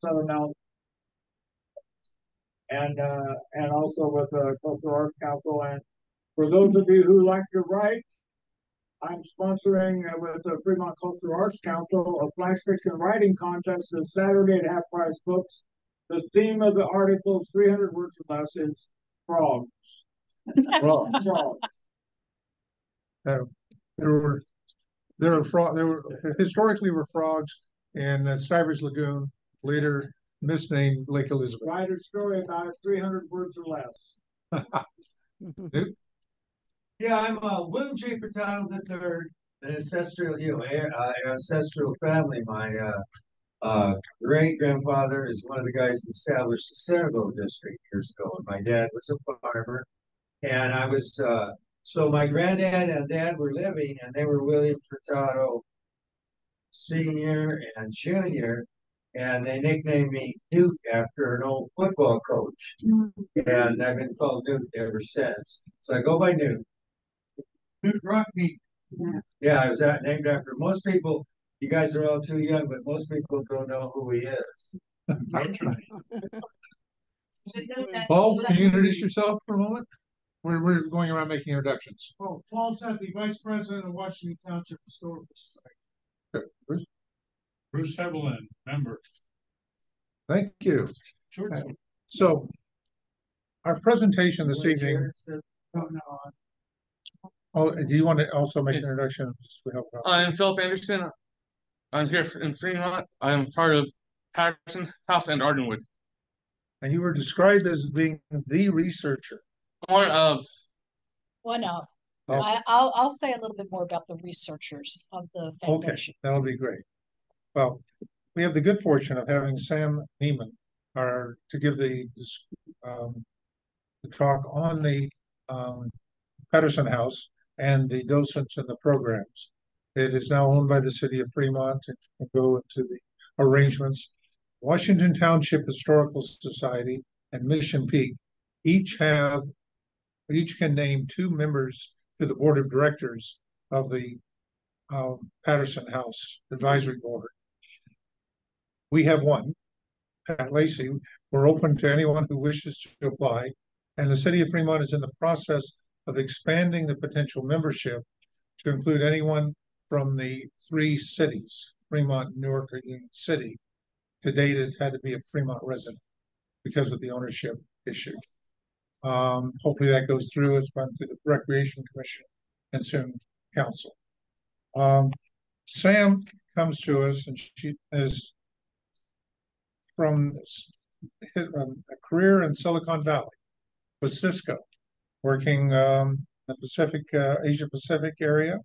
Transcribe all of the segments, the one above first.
Southern Mountain, and also with the Cultural Arts Council. And for those of you who like to write, I'm sponsoring with the Fremont Cultural Arts Council a flash fiction writing contest this Saturday at Half Price Books. The theme of the article is 300 words or less is frogs. Frogs. Frogs. There were historically were frogs in Stivers Lagoon, later misnamed Lake Elizabeth. Write a story about it, 300 words or less. Yeah, I'm William J. Furtado III, an ancestral, ancestral family. My great grandfather is one of the guys that established the Centerville district years ago, and my dad was a farmer. And I was so my granddad and dad were living, and they were William Furtado Senior and Junior, and they nicknamed me Duke after an old football coach, and I've been called Duke ever since. So I go by Duke. Duke Rockney. Yeah, I was named after most people. You guys are all too young, but most people don't know who he is. Paul, can you introduce yourself for a moment? We're going around making introductions. Oh, Paul Sethi, Vice President of Washington Township Historical Society. Good. Bruce Hebelin, member. Thank you. Sure. So, our presentation this evening. Oh, do you want to also make an introduction? I'm Philip Anderson. I'm here in Fremont. I'm part of Patterson House and Ardenwood. And you were described as being the researcher. One of. Okay. I'll say a little bit more about the researchers of the foundation. Okay, that'll be great. Well, we have the good fortune of having Sam Neeman to give the talk on the Patterson House and the docents and the programs. It is now owned by the city of Fremont and can go into the arrangements. Washington Township Historical Society and Mission Peak each can name 2 members to the board of directors of the Patterson House Advisory Board. We have one, Pat Lacey. We're open to anyone who wishes to apply, and the city of Fremont is in the process of expanding the potential membership to include anyone from the 3 cities, Fremont, Newark, or Union City. To date, it had to be a Fremont resident because of the ownership issue. Hopefully that goes through. It's run through the Recreation Commission and soon Council. Sam comes to us, and she is from a career in Silicon Valley with Cisco, working in the Pacific, Asia Pacific area.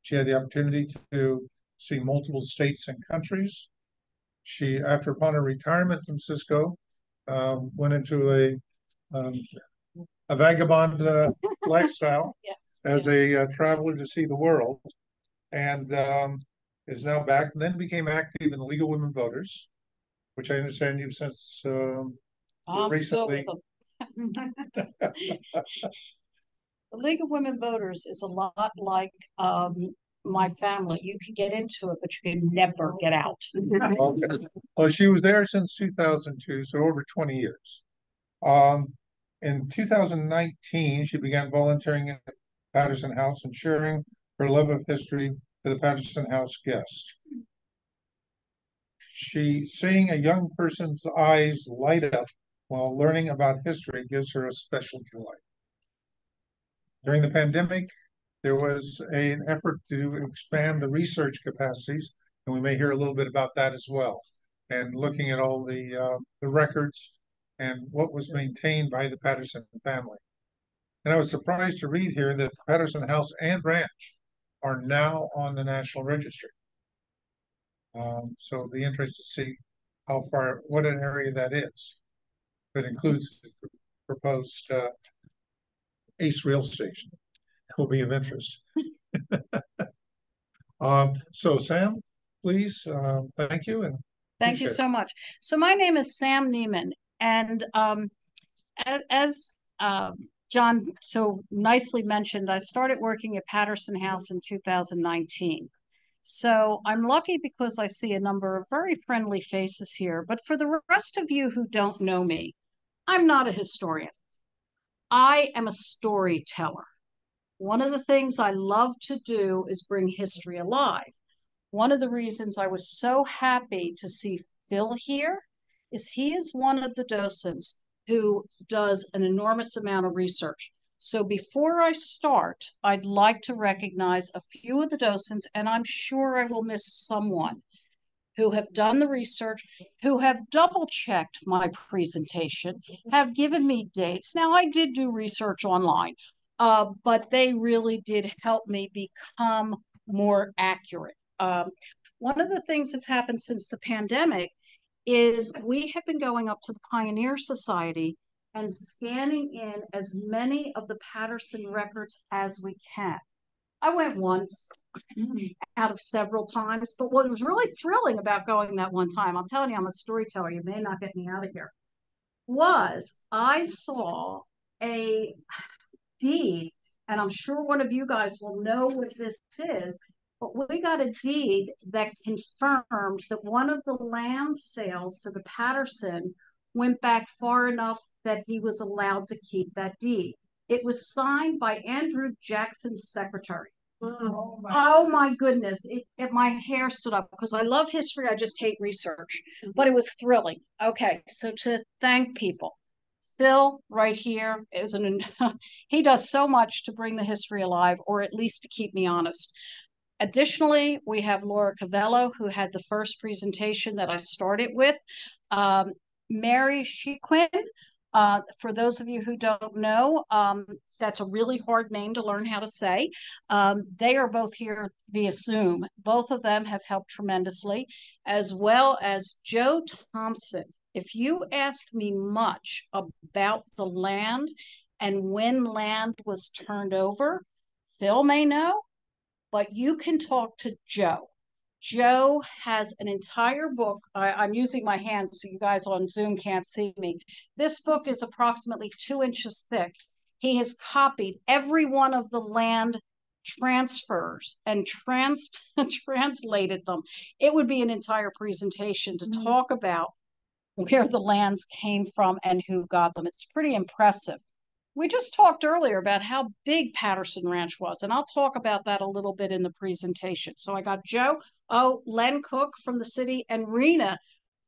She had the opportunity to see multiple states and countries. She, upon her retirement from Cisco, went into a vagabond lifestyle as a traveler to see the world, and is now back. And then became active in the League of Women Voters, which I understand you've since recently. The League of Women Voters is a lot like my family. You can get into it, but you can never get out. Okay. Well, she was there since 2002, so over 20 years. In 2019, she began volunteering at Patterson House and sharing her love of history to the Patterson House guests. Seeing a young person's eyes light up while learning about history gives her a special joy. During the pandemic, there was an effort to expand the research capacities, and we may hear a little bit about that as well, and looking at all the records and what was maintained by the Patterson family. And I was surprised to read here that the Patterson House and Ranch are now on the National Registry. So it'll be interesting to see what an area that is. That includes the proposed Ace Rail Station. Will be of interest. So Sam, please, thank you. And thank you so much. So my name is Sam Neeman, and as John so nicely mentioned, I started working at Patterson House in 2019. So I'm lucky because I see a number of very friendly faces here. But for the rest of you who don't know me, I'm not a historian. I am a storyteller. One of the things I love to do is bring history alive. One of the reasons I was so happy to see Phil here is he is one of the docents who does an enormous amount of research. So before I start, I'd like to recognize a few of the docents, and I'm sure I will miss someone, who have done the research, who have double checked my presentation, have given me dates. Now, I did do research online, but they really did help me become more accurate. One of the things that's happened since the pandemic is we have been going up to the Pioneer Society and scanning in as many of the Patterson records as we can. I went once out of several times, but what was really thrilling about going that one time, I'm telling you, I'm a storyteller, you may not get me out of here, was I saw a deed, and I'm sure one of you guys will know what this is, but we got a deed that confirmed that one of the land sales to the Patterson went back far enough that he was allowed to keep that deed. It was signed by Andrew Jackson's secretary. Oh my goodness. My hair stood up because I love history. I just hate research, but it was thrilling. Okay. So to thank people, Phil right here is he does so much to bring the history alive, or at least to keep me honest. Additionally, we have Laura Cavello, who had the first presentation that I started with. Mary Shequin, for those of you who don't know, that's a really hard name to learn how to say. They are both here via Zoom. Both of them have helped tremendously, as well as Joe Thompson. If you ask me much about the land and when land was turned over, Phil may know, but you can talk to Joe. Joe has an entire book. I'm using my hands so you guys on Zoom can't see me. This book is approximately 2 inches thick. He has copied every one of the land transfers and translated them. It would be an entire presentation to talk about where the lands came from and who got them. It's pretty impressive. We just talked earlier about how big Patterson Ranch was, and I'll talk about that a little bit in the presentation. So I got Joe, Len Cook from the city, and Rena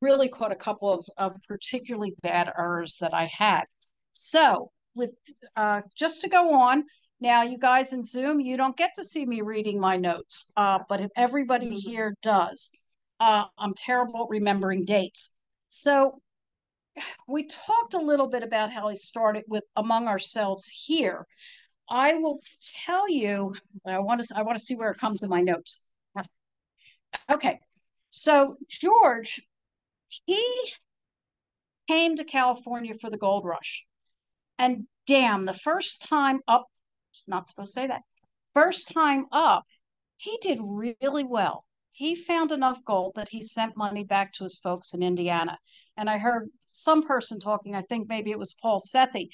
really caught a couple of particularly bad errors that I had. So with just to go on, now you guys in Zoom, you don't get to see me reading my notes, but if everybody here does. I'm terrible at remembering dates. So we talked a little bit about how he started with among ourselves here. I will tell you, I want to see where it comes in my notes. Okay. So George, he came to California for the gold rush. And damn, the first time up, not supposed to say that. First time up, he did really well. He found enough gold that he sent money back to his folks in Indiana. And I heard some person talking, I think maybe it was Paul Sethi.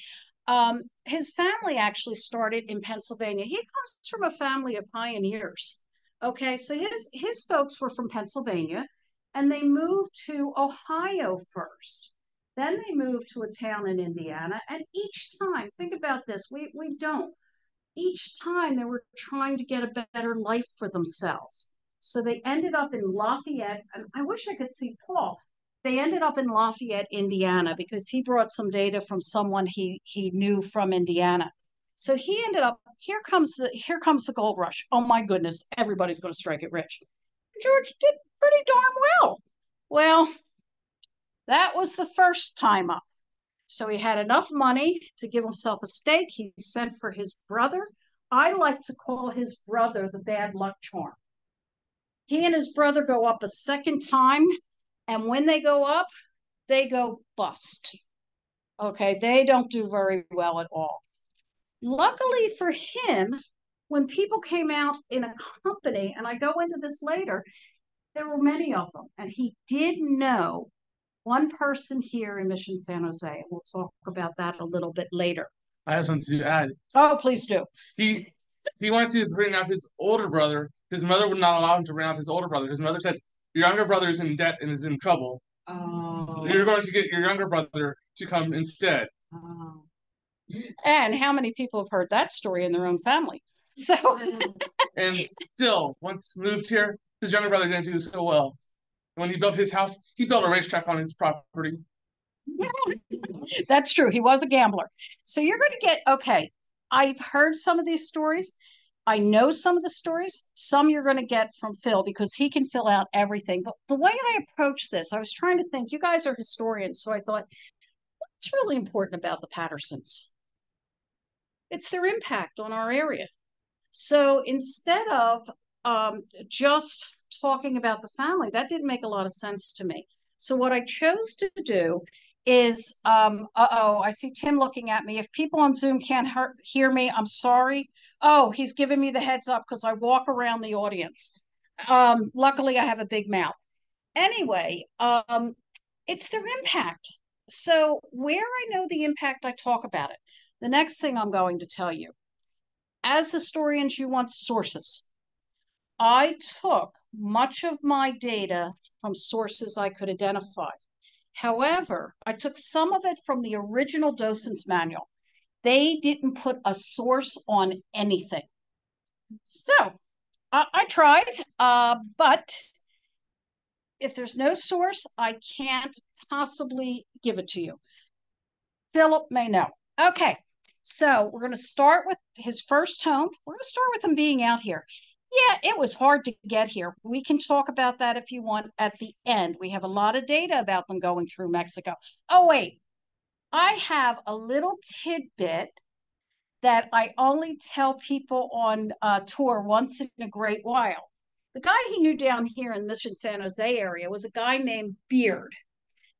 His family actually started in Pennsylvania. He comes from a family of pioneers. Okay, so his folks were from Pennsylvania, and they moved to Ohio first. Then they moved to a town in Indiana. And each time, think about this, we don't. Each time they were trying to get a better life for themselves. So they ended up in Lafayette. I wish I could see Paul. They ended up in Lafayette, Indiana, because he brought some data from someone he knew from Indiana. So he ended up, here comes the gold rush. Oh my goodness, everybody's going to strike it rich. George did pretty darn well. Well, that was the first time up. So he had enough money to give himself a stake. He sent for his brother. I like to call his brother the bad luck charm. He and his brother go up a second time, and when they go up, they go bust. Okay, they don't do very well at all. Luckily for him, when people came out in a company, and I go into this later, there were many of them, and he did know one person here in Mission San Jose. We'll talk about that a little bit later. I have something to add. Oh, please do. He wanted to bring out his older brother his mother would not allow him to rent out his older brother. His mother said, "Your younger brother is in debt and is in trouble. Oh. You're going to get your younger brother to come instead." Oh. And how many people have heard that story in their own family? So, And still, once moved here, his younger brother didn't do so well. When he built his house, he built a racetrack on his property. that's true. He was a gambler. So you're going to get, okay, I've heard some of these stories. I know some of the stories. Some you're going to get from Phil because he can fill out everything. But the way I approach this, I was trying to think, you guys are historians. So I thought, what's really important about the Pattersons? It's their impact on our area. So instead of just talking about the family, that didn't make a lot of sense to me. So what I chose to do is, I see Tim looking at me. If people on Zoom can't hear me, I'm sorry. Oh, he's giving me the heads up because I walk around the audience. Luckily, I have a big mouth. Anyway, it's their impact. So where I know the impact, I talk about it. The next thing I'm going to tell you, as historians, you want sources. I took much of my data from sources I could identify. However, I took some of it from the original Docent's manual. They didn't put a source on anything. So I tried, but if there's no source, I can't possibly give it to you. Philip may know. Okay, so we're going to start with his first home. We're going to start with him being out here. Yeah, it was hard to get here. We can talk about that if you want at the end. We have a lot of data about them going through Mexico. Oh, wait. I have a little tidbit that I only tell people on tour once in a great while. The guy he knew down here in Mission San Jose area was a guy named Beard.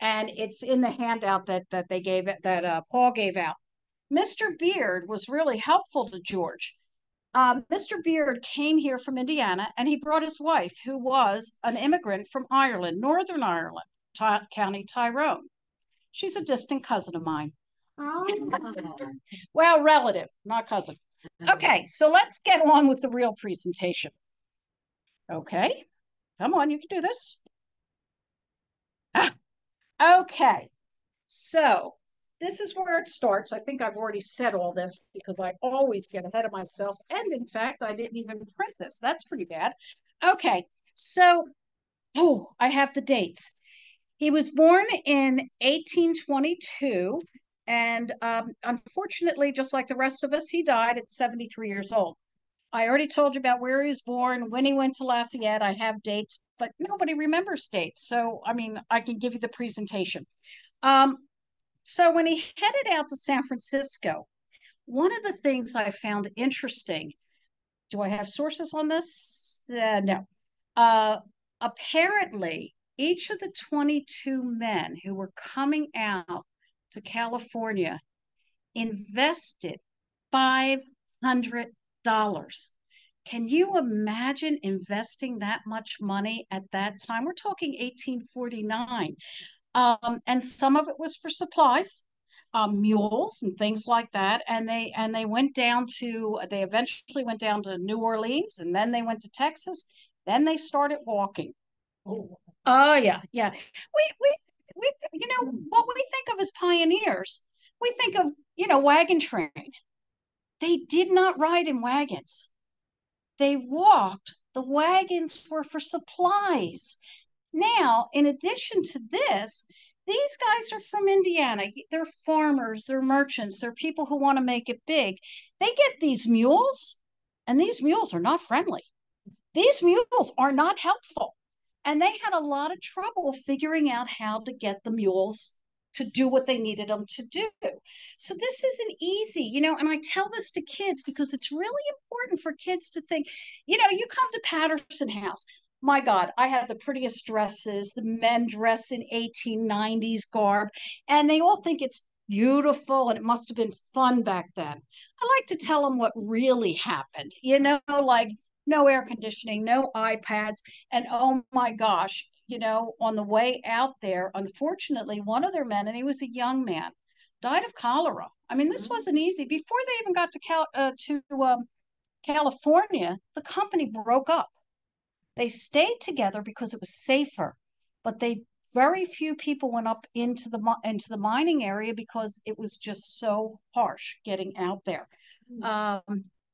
And it's in the handout that they gave that Paul gave out. Mr. Beard was really helpful to George. Mr. Beard came here from Indiana and he brought his wife, who was an immigrant from Ireland, Northern Ireland, County Tyrone. She's a distant cousin of mine. Oh. Well, relative, not cousin. Okay, so let's get on with the real presentation. Okay, come on, you can do this. Okay, so this is where it starts. I think I've already said all this because I always get ahead of myself. And in fact, I didn't even print this. That's pretty bad. Okay, so, I have the dates. He was born in 1822. And unfortunately, just like the rest of us, he died at 73 years old. I already told you about where he was born, when he went to Lafayette. I have dates, but nobody remembers dates. So, I mean, I can give you the presentation. So when he headed out to San Francisco, one of the things I found interesting, do I have sources on this? No. Apparently, each of the 22 men who were coming out to California invested $500. Can you imagine investing that much money at that time? We're talking 1849. And some of it was for supplies, mules and things like that. And they eventually went down to New Orleans, and then they went to Texas. Then they started walking. Oh yeah, yeah. We what we think of as pioneers, we think of wagon train. They did not ride in wagons. They walked. The wagons were for supplies. Now, in addition to this, these guys are from Indiana. They're farmers, they're merchants, they're people who want to make it big. They get these mules, and these mules are not friendly. These mules are not helpful. And they had a lot of trouble figuring out how to get the mules to do what they needed them to do. So this isn't easy, and I tell this to kids because it's really important for kids to think, you come to Patterson House. My God, I have the prettiest dresses. The men dress in 1890s garb, and they all think it's beautiful and it must have been fun back then. I like to tell them what really happened, like no air conditioning, no iPads, and oh my gosh, on the way out there, unfortunately, one of their men, and he was a young man, died of cholera. I mean, this wasn't easy. Before they even got to California, the company broke up. They stayed together because it was safer, but very few people went up into the mining area because it was just so harsh getting out there. All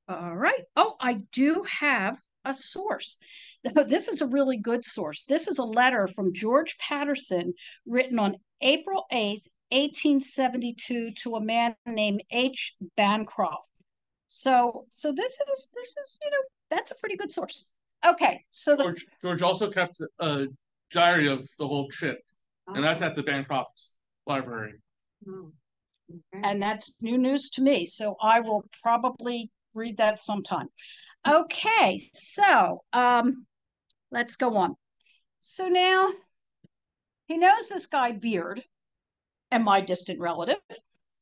right. Oh, I do have a source. This is a really good source. This is a letter from George Patterson written on April 8th, 1872 to a man named H. Bancroft. So this is, that's a pretty good source. Okay, so George also kept a diary of the whole trip, and that's at the Bancroft Library. And that's new news to me, so I will probably read that sometime. Okay, so let's go on. So now he knows this guy Beard and my distant relative,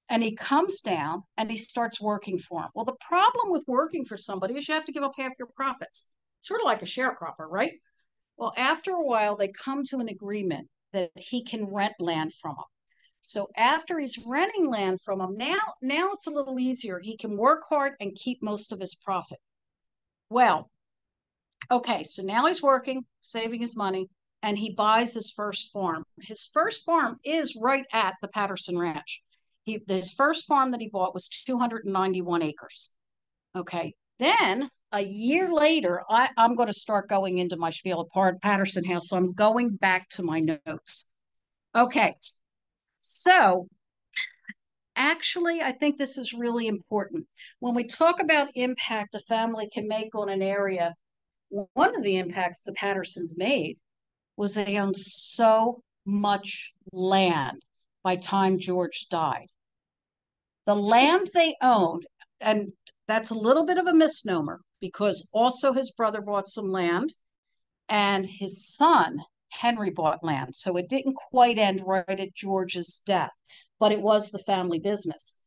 and he comes down and he starts working for him. Well, the problem with working for somebody is you have to give up half your profits. Sort of like a sharecropper, right? Well, after a while, they come to an agreement that he can rent land from him. So after he's renting land from him, now it's a little easier. He can work hard and keep most of his profit. Well, okay, so now he's working, saving his money, and he buys his first farm. His first farm is right at the Patterson Ranch. His first farm that he bought was 291 acres. Okay, then a year later, I'm going to start going into my spiel at Patterson House, so I'm going back to my notes. Okay, so actually, I think this is really important. When we talk about impact a family can make on an area, one of the impacts the Pattersons made was they owned so much land by time George died. The land they owned, and that's a little bit of a misnomer because also his brother bought some land and his son, Henry, bought land. So it didn't quite end right at George's death, but it was the family business.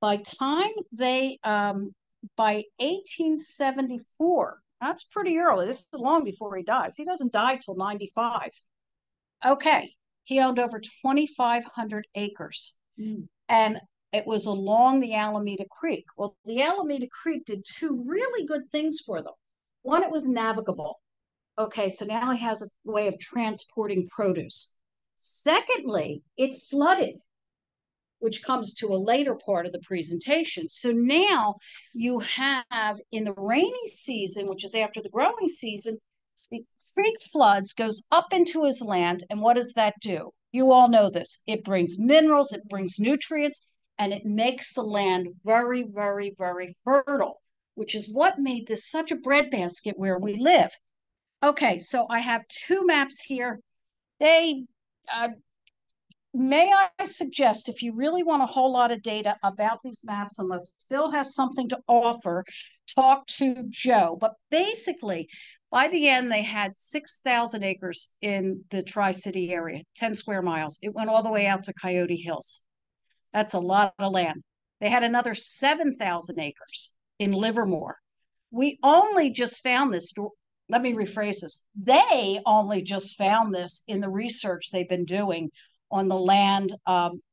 By 1874, that's pretty early. This is long before he dies. He doesn't die till 95. Okay, he owned over 2,500 acres. And it was along the Alameda Creek. Well, the Alameda Creek did two really good things for them. One, it was navigable. Okay, so now he has a way of transporting produce. Secondly, it flooded, which comes to a later part of the presentation. So now you have in the rainy season, which is after the growing season, the creek floods, goes up into his land. And what does that do? You all know this. It brings minerals, it brings nutrients, and it makes the land very, very, very fertile, which is what made this such a breadbasket where we live. Okay, so I have two maps here. May I suggest, if you really want a whole lot of data about these maps, unless Phil has something to offer, talk to Joe. But basically, by the end, they had 6,000 acres in the Tri-City area, 10 square miles. It went all the way out to Coyote Hills. That's a lot of land. They had another 7,000 acres in Livermore. We only just found this. Let me rephrase this. They only just found this in the research they've been doing on the land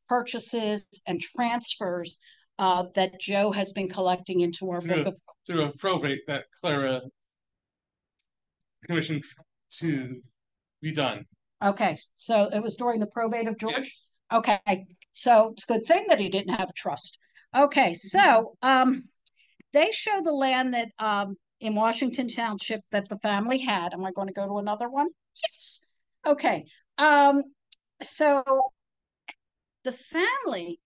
purchases and transfers that Joe has been collecting into our book. Through a probate that Clara commissioned to be done. Okay, so it was during the probate of George? Yes. Okay, so it's a good thing that he didn't have a trust. Okay, so they show the land that in Washington Township that the family had. Am I going to go to another one? Yes. Okay. So the family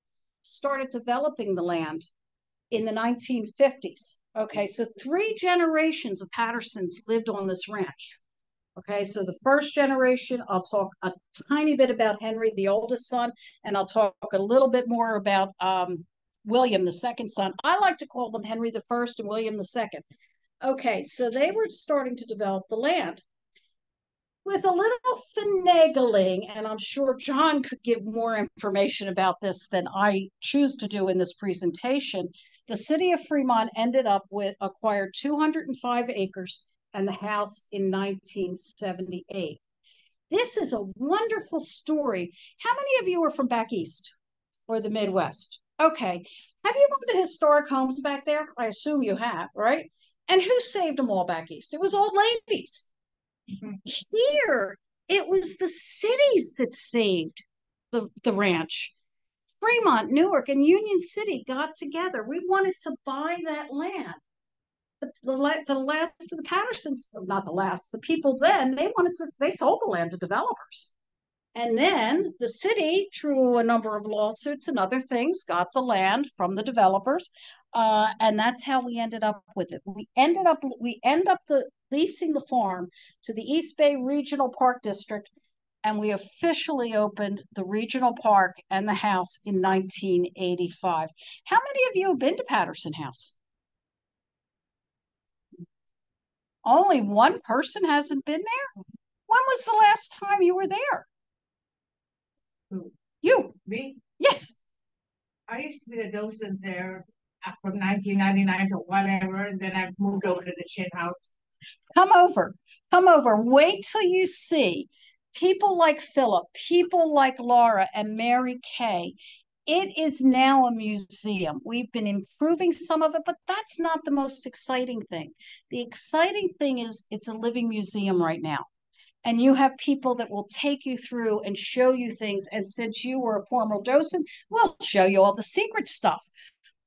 started developing the land in the 1950s. Okay, so 3 generations of Pattersons lived on this ranch. Okay, so the first generation, I'll talk a tiny bit about Henry, the oldest son, and I'll talk a little bit more about William, the second son. I like to call them Henry the First and William the Second. Okay, so they were starting to develop the land. With a little finagling, and I'm sure John could give more information about this than I choose to do in this presentation, the city of Fremont ended up with acquired 205 acres and the house in 1978. This is a wonderful story. How many of you are from back east or the Midwest? Okay. Have you gone to historic homes back there? I assume you have, right? And who saved them all back east? It was old ladies. Here, it was the cities that saved the ranch. Fremont, Newark, and Union City got together. We wanted to buy that land. The last of the Pattersons, not the last, the people then, they sold the land to developers. And then the city, through a number of lawsuits and other things, got the land from the developers. And that's how we ended up with it. We end up leasing the farm to the East Bay Regional Park District, and we officially opened the regional park and the house in 1985. How many of you have been to Patterson House? Only one person hasn't been there? When was the last time you were there? Who? You. Me? Yes. I used to be a docent there from 1999 to whatever, and then I moved over to the Shin House. Come over. Come over. Wait till you see people like Philip, people like Laura and Mary Kay. It is now a museum. We've been improving some of it, but that's not the most exciting thing. The exciting thing is it's a living museum right now. And you have people that will take you through and show you things. And since you were a former docent, we'll show you all the secret stuff.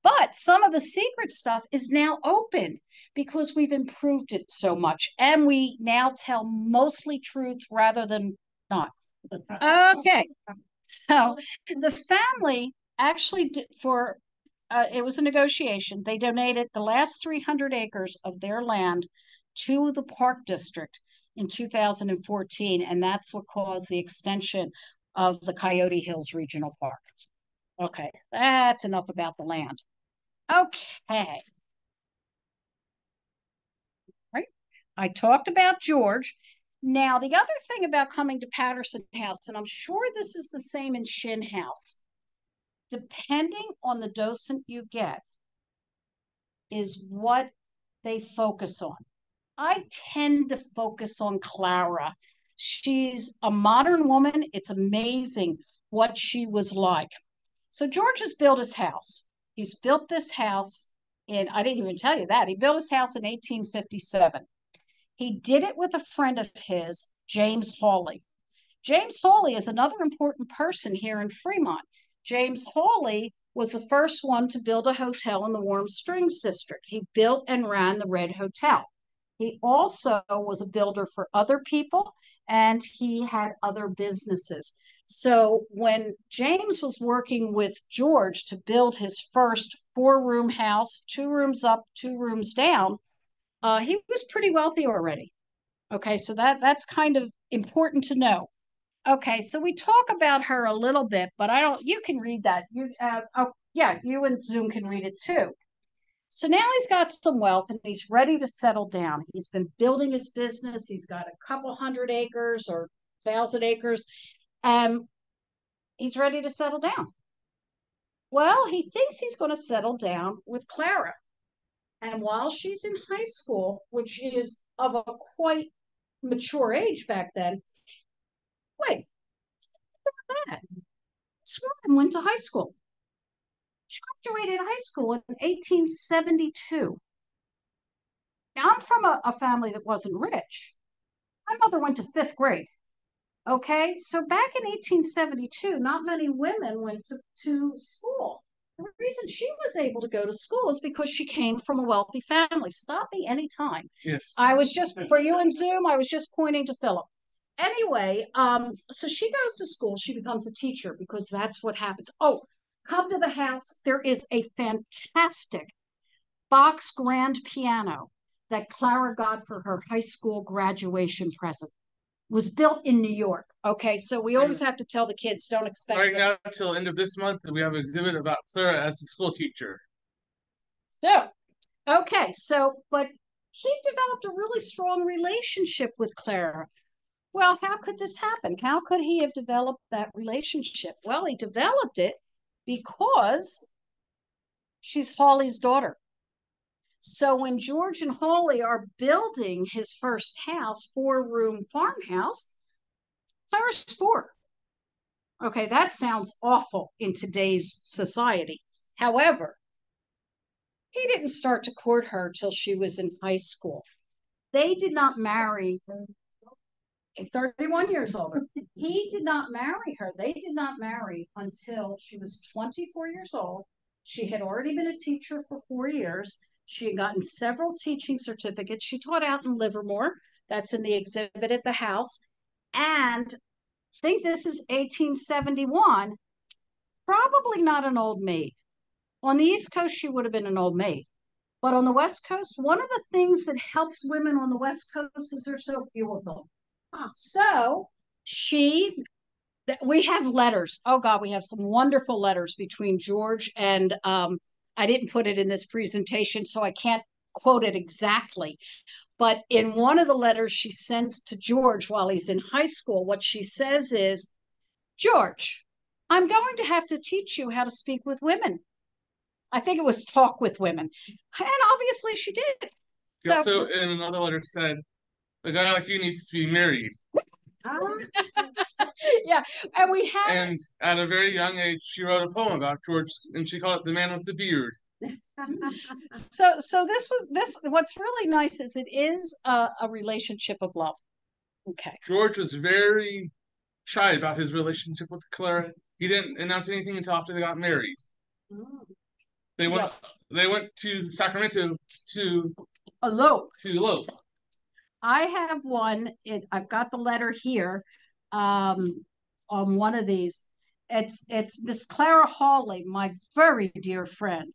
But some of the secret stuff is now open because we've improved it so much. And we now tell mostly truth rather than not. Okay. So the family actually did it was a negotiation. They donated the last 300 acres of their land to the park district in 2014, and that's what caused the extension of the Coyote Hills Regional Park. Okay, that's enough about the land. Okay. Right. I talked about George. Now, the other thing about coming to Patterson House, and I'm sure this is the same in Shin House, depending on the docent you get, is what they focus on. I tend to focus on Clara. She's a modern woman. It's amazing what she was like. So George has built his house. He's built this house I didn't even tell you that. He built his house in 1857. He did it with a friend of his, James Hawley. James Hawley is another important person here in Fremont. James Hawley was the first one to build a hotel in the Warm Springs district. He built and ran the Red Hotel. He also was a builder for other people, and he had other businesses. So when James was working with George to build his first 4-room house, 2 rooms up, 2 rooms down, he was pretty wealthy already. Okay, so that's kind of important to know. Okay, so we talk about her a little bit, but you can read that. You and Zoom can read it too. So now he's got some wealth and he's ready to settle down. He's been building his business. He's got a couple hundred acres or 1,000 acres. He's ready to settle down. Well, he thinks he's going to settle down with Clara. And while she's in high school, which is of a quite mature age back then, wait, look at that. This woman went to high school. She graduated high school in 1872. Now, I'm from a family that wasn't rich. My mother went to 5th grade. Okay, so back in 1872, not many women went to school. The reason she was able to go to school is because she came from a wealthy family. Stop me anytime. Yes. For you in Zoom, I was just pointing to Philip. Anyway, so she goes to school. She becomes a teacher because that's what happens. Oh, come to the house. There is a fantastic box grand piano that Clara got for her high school graduation present. Was built in New York. Okay, so we always have to tell the kids, don't expect right now till end of this month we have an exhibit about Clara as a school teacher. So, okay, but he developed a really strong relationship with Clara. Well, how could this happen? How could he have developed that relationship? Well, he developed it because she's Hawley's daughter. So when George and Hawley are building his first house, 4-room farmhouse, Clara's 4. Okay, that sounds awful in today's society. However, he didn't start to court her till she was in high school. They did not marry 31 years older. He did not marry her. They did not marry until she was 24 years old. She had already been a teacher for 4 years. She had gotten several teaching certificates. She taught out in Livermore. That's in the exhibit at the house. And I think this is 1871. Probably not an old maid. On the East Coast, she would have been an old maid. But on the West Coast, one of the things that helps women on the West Coast is there's so few of them. So we have letters. Oh God, we have some wonderful letters between George and I didn't put it in this presentation, so I can't quote it exactly. But in one of the letters she sends to George while he's in high school, what she says is, George, I'm going to have to teach you how to speak with women. I think it was talk with women. And obviously she did. He also, in another letter, said, a guy like you needs to be married. Yeah, and we have. And at a very young age, she wrote a poem about George, and she called it "The Man with the Beard." So this. What's really nice is it is a relationship of love. Okay. George was very shy about his relationship with Clara. He didn't announce anything until after they got married. They went. Yes. They went to Sacramento to elope. I have one. I've got the letter here. On one of these. It's Miss Clara Hawley, my very dear friend.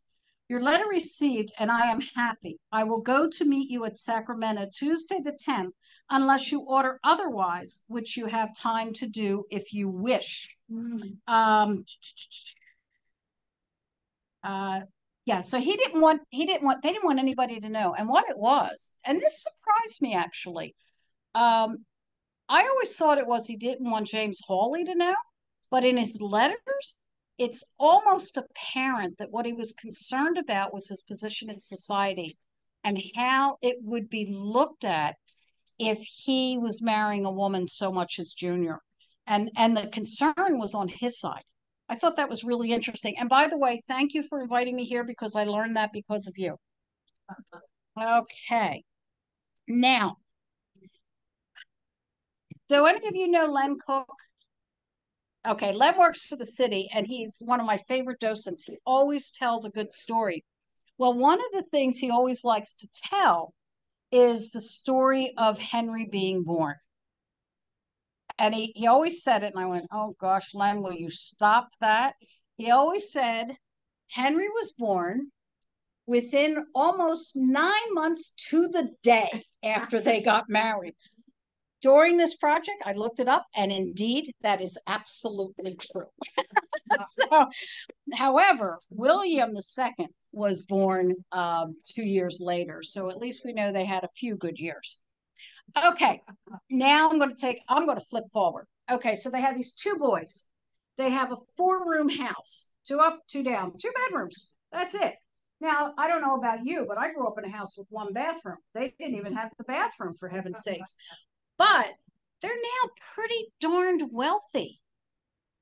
Your letter received, and I am happy. I will go to meet you at Sacramento Tuesday the 10th, unless you order otherwise, which you have time to do if you wish. Yeah, so they didn't want anybody to know. And what it was, and this surprised me actually. I always thought it was he didn't want James Hawley to know, but in his letters, it's almost apparent that what he was concerned about was his position in society and how it would be looked at if he was marrying a woman so much as Junior. And the concern was on his side. I thought that was really interesting. And by the way, thank you for inviting me here because I learned that because of you. Okay. Now, do any of you know Len Cook? Okay, Len works for the city, and he's one of my favorite docents. He always tells a good story. Well, one of the things he always likes to tell is the story of Henry being born. And he always said it, and I went, oh gosh, Len, will you stop that? He always said Henry was born within almost 9 months to the day after they got married. During this project, I looked it up, and indeed, that is absolutely true. So, however, William II was born 2 years later, so at least we know they had a few good years. Okay, now I'm going to flip forward. Okay, so they have these 2 boys. They have a 4-room house, 2 up, 2 down, 2 bedrooms. That's it. Now, I don't know about you, but I grew up in a house with 1 bathroom. They didn't even have the bathroom, for heaven's sakes. But they're now pretty darned wealthy,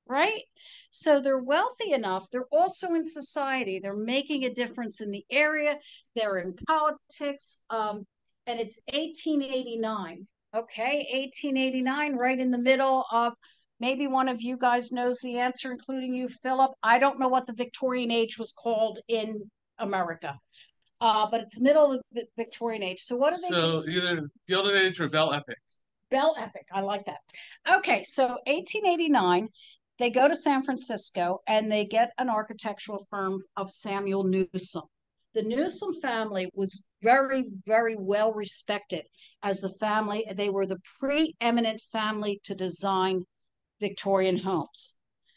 right? So they're wealthy enough. They're also in society. They're making a difference in the area. They're in politics. And it's 1889. Okay, 1889, right in the middle of, maybe one of you guys knows the answer, including you, Philip. I don't know what the Victorian age was called in America. But it's middle of the Victorian age. So what are they? So either Gilded Age or Belle Epic. Belle Epic, I like that. Okay, so 1889, they go to San Francisco and they get an architectural firm of Samuel Newsom. The Newsom family was very, very well respected as the family. They were the preeminent family to design Victorian homes.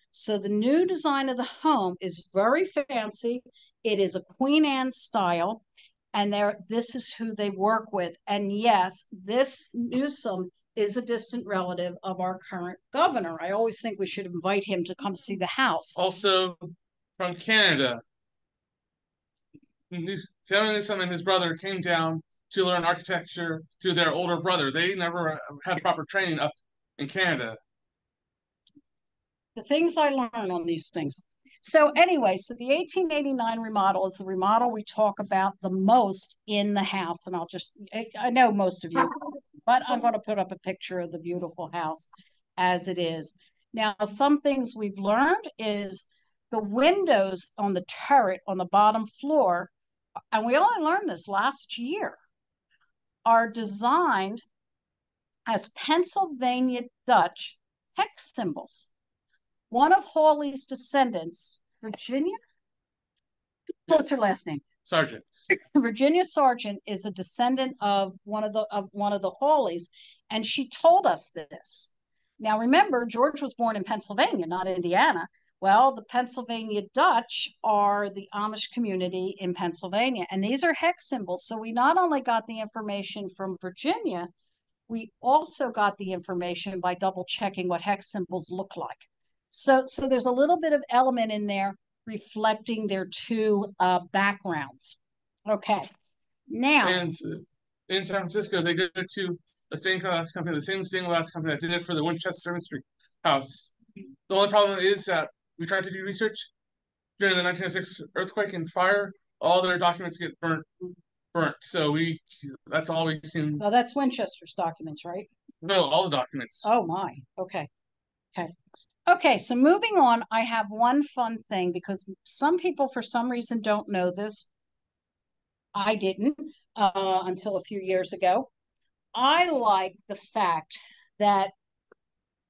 So the new design of the home is very fancy. It is a Queen Anne style, and this is who they work with. And yes, this Newsom is a distant relative of our current governor. I always think we should invite him to come see the house. Also from Canada, Samuel Newsom and his brother came down to learn architecture to their older brother. They never had proper training up in Canada. The things I learn on these things. So anyway, so the 1889 remodel is the remodel we talk about the most in the house. And I know most of you but I'm going to put up a picture of the beautiful house as it is. Now, some things we've learned is the windows on the turret on the bottom floor, and we only learned this last year, are designed as Pennsylvania Dutch hex symbols. One of Hawley's descendants, Virginia, what's her last name? Sergeant. Virginia Sargent is a descendant of one of the Hawleys, and she told us this. Now, remember, George was born in Pennsylvania, not Indiana. Well, the Pennsylvania Dutch are the Amish community in Pennsylvania, and these are hex symbols. So we not only got the information from Virginia, we also got the information by double checking what hex symbols look like. So there's a little bit of element in there reflecting their two backgrounds. Okay, now. And in San Francisco, they go to a stained glass company, the same stained glass company that did it for the Winchester Mystery House. The only problem is that we tried to do research during the 1906 earthquake and fire. All their documents get burnt. So that's all we can. Oh, that's Winchester's documents, right? No, all the documents. Oh my. Okay, so moving on, I have one fun thing because some people, for some reason, don't know this. I didn't until a few years ago. I like the fact that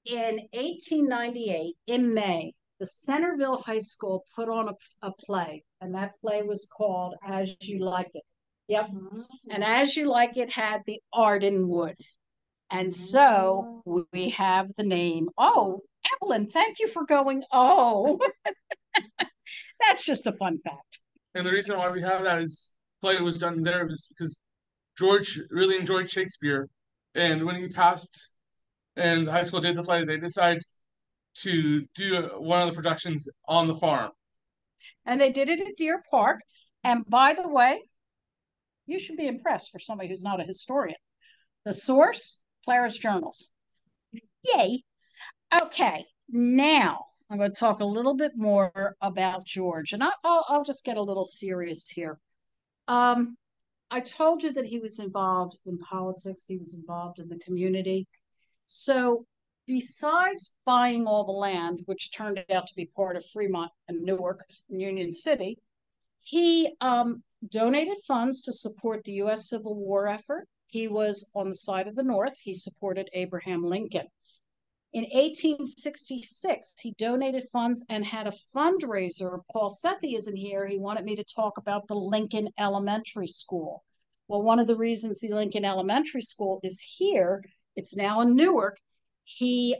in 1898, in May, the Centerville High School put on a play, and that play was called As You Like It. Yep. And As You Like It had the Ardenwood. And so we have the name. Oh, Evelyn, thank you for going. Oh, that's just a fun fact. And the reason why we have that is play was done there was because George really enjoyed Shakespeare. And when he passed and the high school did the play, they decided to do one of the productions on the farm. And they did it at Deer Park. And by the way, you should be impressed for somebody who's not a historian. The source, Clara's Journals. Yay. Okay, now I'm going to talk a little bit more about George, and I'll just get a little serious here. I told you that he was involved in politics. He was involved in the community. So besides buying all the land, which turned out to be part of Fremont and Newark and Union City, he donated funds to support the U.S. Civil War effort. He was on the side of the North. He supported Abraham Lincoln. In 1866, he donated funds and had a fundraiser. Paul Sethi isn't here. He wanted me to talk about the Lincoln Elementary School. Well, one of the reasons the Lincoln Elementary School is here, it's now in Newark, he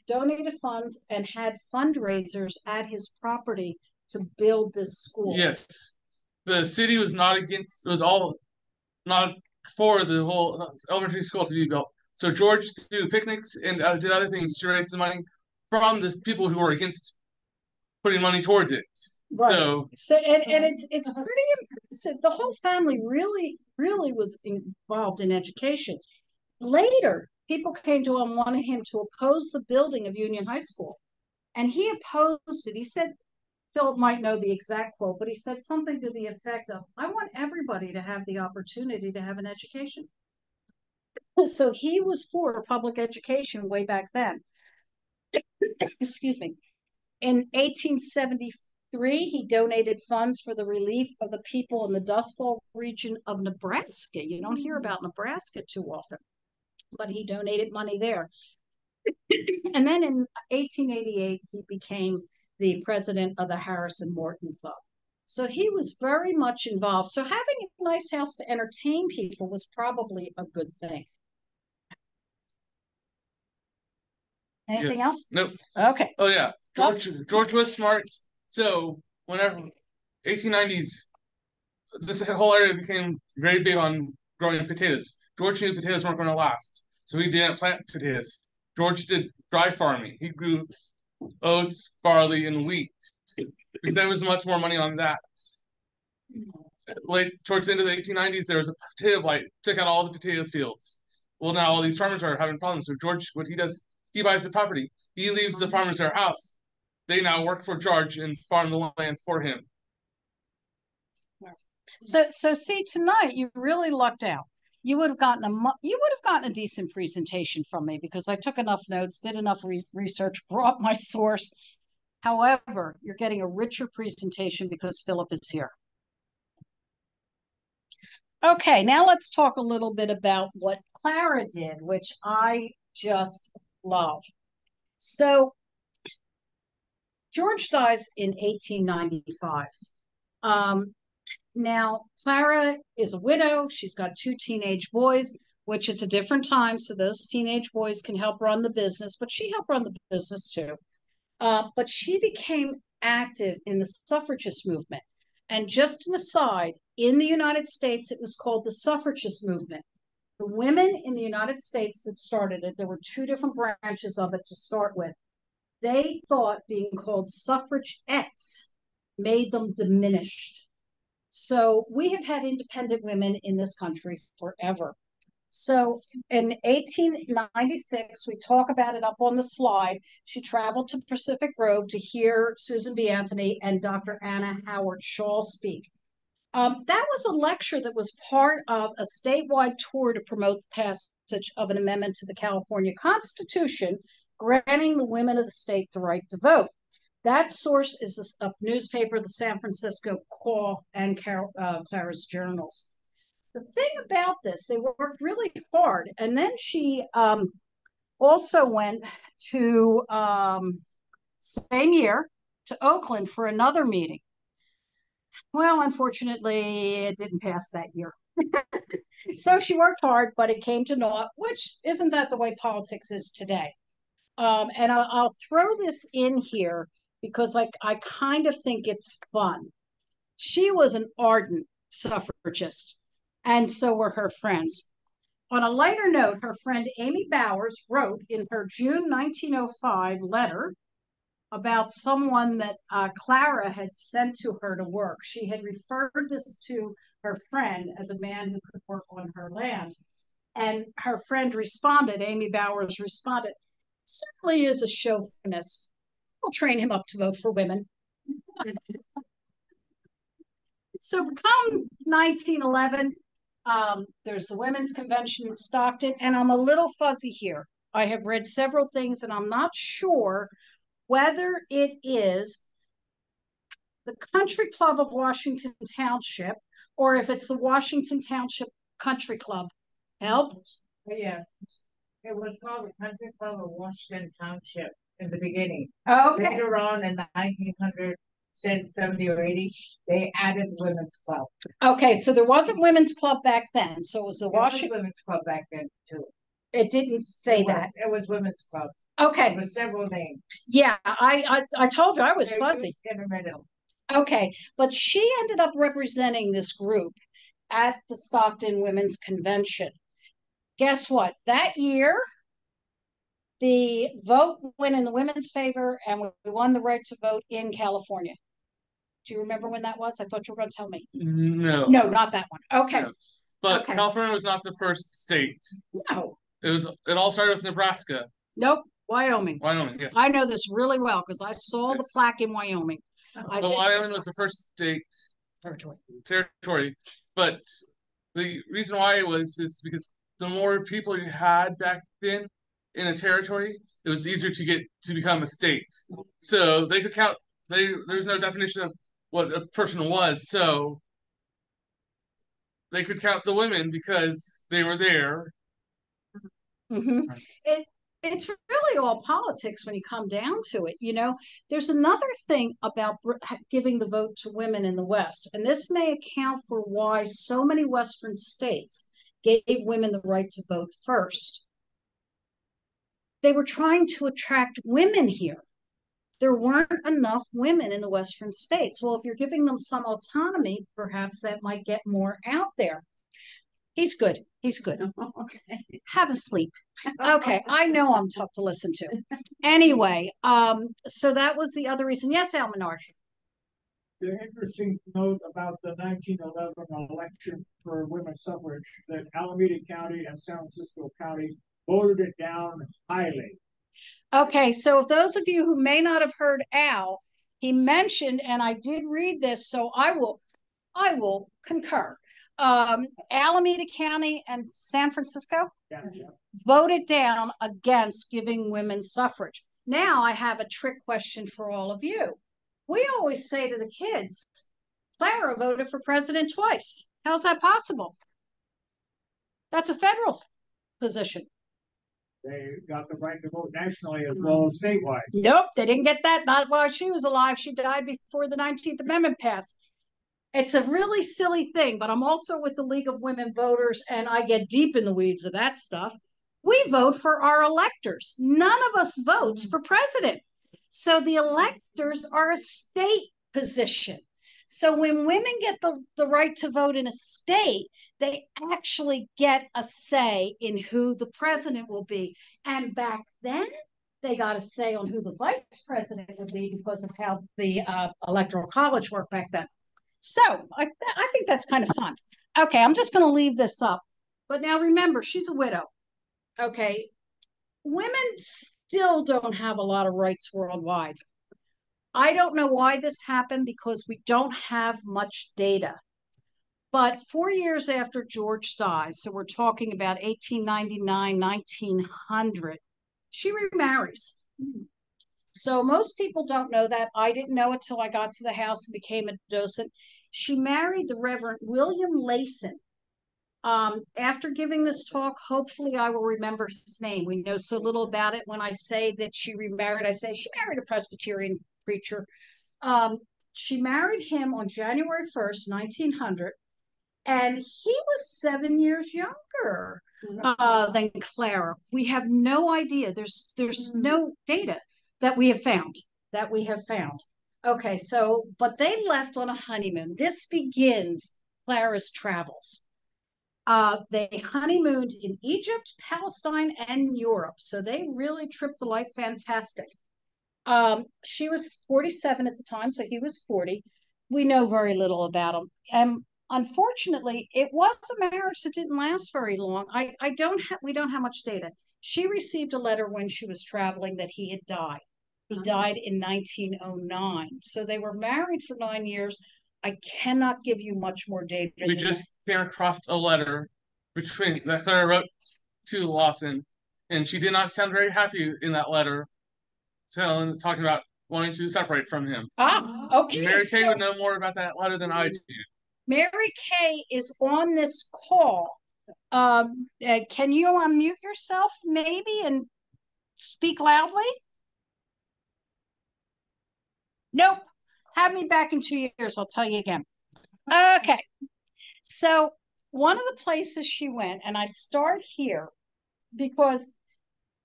donated funds and had fundraisers at his property to build this school. Yes. The city was not against, it was all not for the whole elementary school to be built. So George did picnics and did other things to raise the money from the people who were against putting money towards it. Right. So it's pretty impressive. The whole family really was involved in education. Later, people came to him, wanted him to oppose the building of Union High School. And he opposed it. He said, Philip might know the exact quote, but he said something to the effect of, I want everybody to have the opportunity to have an education. So he was for public education way back then. Excuse me. In 1873, he donated funds for the relief of the people in the Dust Bowl region of Nebraska. You don't hear about Nebraska too often, but he donated money there. And then in 1888, he became the president of the Harrison Morton Club. So he was very much involved. So having a nice house to entertain people was probably a good thing. Anything else? Nope. Okay. Oh yeah, George was smart. So whenever 1890s, this whole area became very big on growing potatoes. George knew potatoes weren't going to last, so he didn't plant potatoes. George did dry farming. He grew oats, barley, and wheat because there was much more money on that. Late towards the end of the 1890s, there was a potato blight, took out all the potato fields. Well, now all these farmers are having problems. So George, what he does, he buys the property. He leaves the farmers their house. They now work for George and farm the land for him. So see, tonight you really lucked out. you would have gotten a decent presentation from me because I took enough notes, did enough research, brought my source. However, you're getting a richer presentation because Philip is here. Okay, now let's talk a little bit about what Clara did, which I just love. So George dies in 1895. Now, Clara is a widow. She's got 2 teenage boys, which is a different time, so those teenage boys can help run the business, but she helped run the business too. But she became active in the suffragist movement. And just an aside, in the United States, it was called the suffragist movement. The women in the United States that started it, there were 2 different branches of it to start with. They thought being called suffragettes made them diminished. So we have had independent women in this country forever. So in 1896, we talk about it up on the slide. She traveled to Pacific Grove to hear Susan B. Anthony and Dr. Anna Howard Shaw speak. That was a lecture that was part of a statewide tour to promote the passage of an amendment to the California Constitution, granting the women of the state the right to vote. That source is a newspaper, the San Francisco Call and Clara's Journals. The thing about this, they worked really hard. And then she also went to, same year, to Oakland for another meeting. Well, unfortunately, it didn't pass that year. So she worked hard, but it came to naught, which isn't that the way politics is today. And I'll throw this in here because I kind of think it's fun. She was an ardent suffragist, and so were her friends. On a lighter note, her friend Amy Bowers wrote in her June 1905 letter about someone that Clara had sent to her to work. She had referred this to her friend as a man who could work on her land. And her friend responded, Amy Bowers responded, certainly is a chauvinist. We'll train him up to vote for women. So come 1911, there's the Women's Convention in Stockton, and I'm a little fuzzy here. I have read several things, and I'm not sure whether it is the Country Club of Washington Township or if it's the Washington Township Country Club. Help? Yeah, it was called the Country Club of Washington Township in the beginning. Okay. Later on in the 1970 or 80, they added Women's Club. Okay, so there wasn't Women's Club back then. So it was the Washington Women's Club back then too. It didn't say that. It was Women's Club. Okay. It was several names. Yeah, I told you I was fuzzy. In the middle. Okay, but she ended up representing this group at the Stockton Women's Convention. Guess what? That year, the vote went in the women's favor and we won the right to vote in California. Do you remember when that was? I thought you were going to tell me. No. No, not that one. Okay. No. But okay. California was not the first state. No. It all started with Nebraska. Nope. Wyoming. Wyoming, yes. I know this really well because I saw the plaque in Wyoming. Wyoming was the first state territory. But the reason why it was is because the more people you had back then in a territory, it was easier to become a state. So they could count. There was no definition of what a person was, so they could count the women because they were there. Mm-hmm. It's really all politics when you come down to it. You know, there's another thing about giving the vote to women in the West, and this may account for why so many Western states gave women the right to vote first. They were trying to attract women here. There weren't enough women in the Western states. Well, if you're giving them some autonomy, perhaps that might get more out there. He's good. He's good. Okay. Have a sleep. Okay. I know I'm tough to listen to. Anyway, so that was the other reason. Yes, Almenard. The interesting note about the 1911 election for women's suffrage that Alameda County and San Francisco County voted it down highly. Okay, so those of you who may not have heard Al, he mentioned, and I did read this, so I will concur. Alameda County and San Francisco Yeah, yeah. voted down against giving women suffrage. Now I have a trick question for all of you. We always say to the kids, Clara voted for president twice. How's that possible? That's a federal position. They got the right to vote nationally as well as statewide. Nope, they didn't get that. Not while she was alive. She died before the 19th Amendment passed. It's a really silly thing, but I'm also with the League of Women Voters, and I get deep in the weeds of that stuff. We vote for our electors. None of us votes for president. So the electors are a state position. So when women get the right to vote in a state, they actually get a say in who the president will be. And back then, they got a say on who the vice president would be because of how the electoral college worked back then. So I think that's kind of fun. Okay, I'm just going to leave this up. But now remember, she's a widow. Okay, women still don't have a lot of rights worldwide. I don't know why this happened because we don't have much data. But 4 years after George dies, so we're talking about 1899, 1900, she remarries. So most people don't know that. I didn't know it till I got to the house and became a docent. She married the Reverend William Layson. After giving this talk, hopefully I will remember his name. We know so little about it. When I say that she remarried, I say she married a Presbyterian preacher. She married him on January 1st, 1900, and he was 7 years younger than Clara. We have no idea. There's no data that we have found. Okay, so, but they left on a honeymoon. This begins Clara's travels. They honeymooned in Egypt, Palestine, and Europe. So they really tripped the life fantastic. She was 47 at the time, so he was 40. We know very little about him. And unfortunately, it was a marriage that didn't last very long. We don't have much data. She received a letter when she was traveling that he had died. He died in 1909. So they were married for 9 years. I cannot give you much more data. We just came across a letter that Clara wrote to Lawson, and she did not sound very happy in that letter, talking about wanting to separate from him. Okay. Mary Kay would know more about that letter than I do. Mary Kay is on this call. Can you unmute yourself maybe and speak loudly? Nope. Have me back in 2 years. I'll tell you again. Okay. So one of the places she went, and I start here because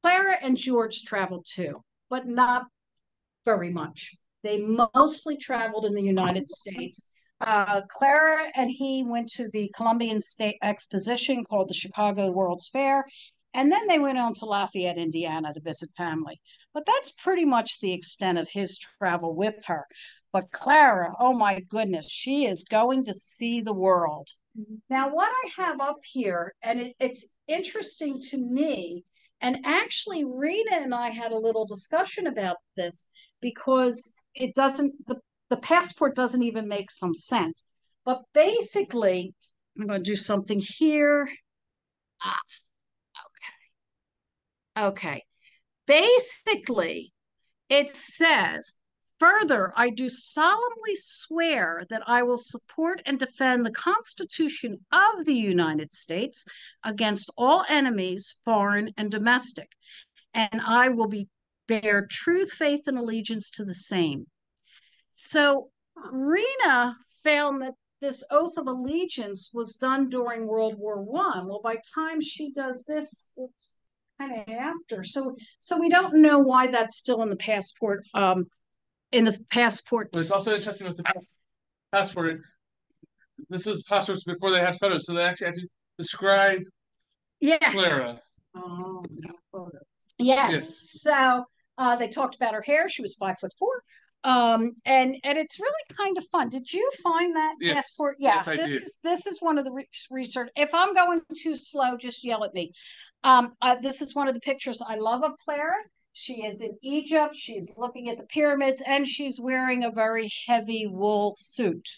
Clara and George traveled too, but not very much. They mostly traveled in the United States. Clara and he went to the Columbian State Exposition called the Chicago World's Fair, and then they went on to Lafayette, Indiana to visit family. But that's pretty much the extent of his travel with her. But Clara, oh my goodness, she is going to see the world. Now, what I have up here, and it's interesting to me, and actually Rita and I had a little discussion about this because it doesn't, the passport doesn't even make some sense. But basically, I'm going to do something here. Okay. Basically, it says, further, I do solemnly swear that I will support and defend the Constitution of the United States against all enemies, foreign and domestic, and I will bear truth, faith, and allegiance to the same. So Rena found that this oath of allegiance was done during World War I. Well, by the time she does this, it's kind of after. So we don't know why that's still in the passport. It's also interesting with the passport. This is passports before they had photos, so they actually had to describe Clara. Yes. So they talked about her hair. She was 5'4". And it's really kind of fun. Did you find that passport? Yeah. Yes, I did. This is one of the research. If I'm going too slow, just yell at me. This is one of the pictures I love of Clara. She is in Egypt. She's looking at the pyramids, and she's wearing a very heavy wool suit.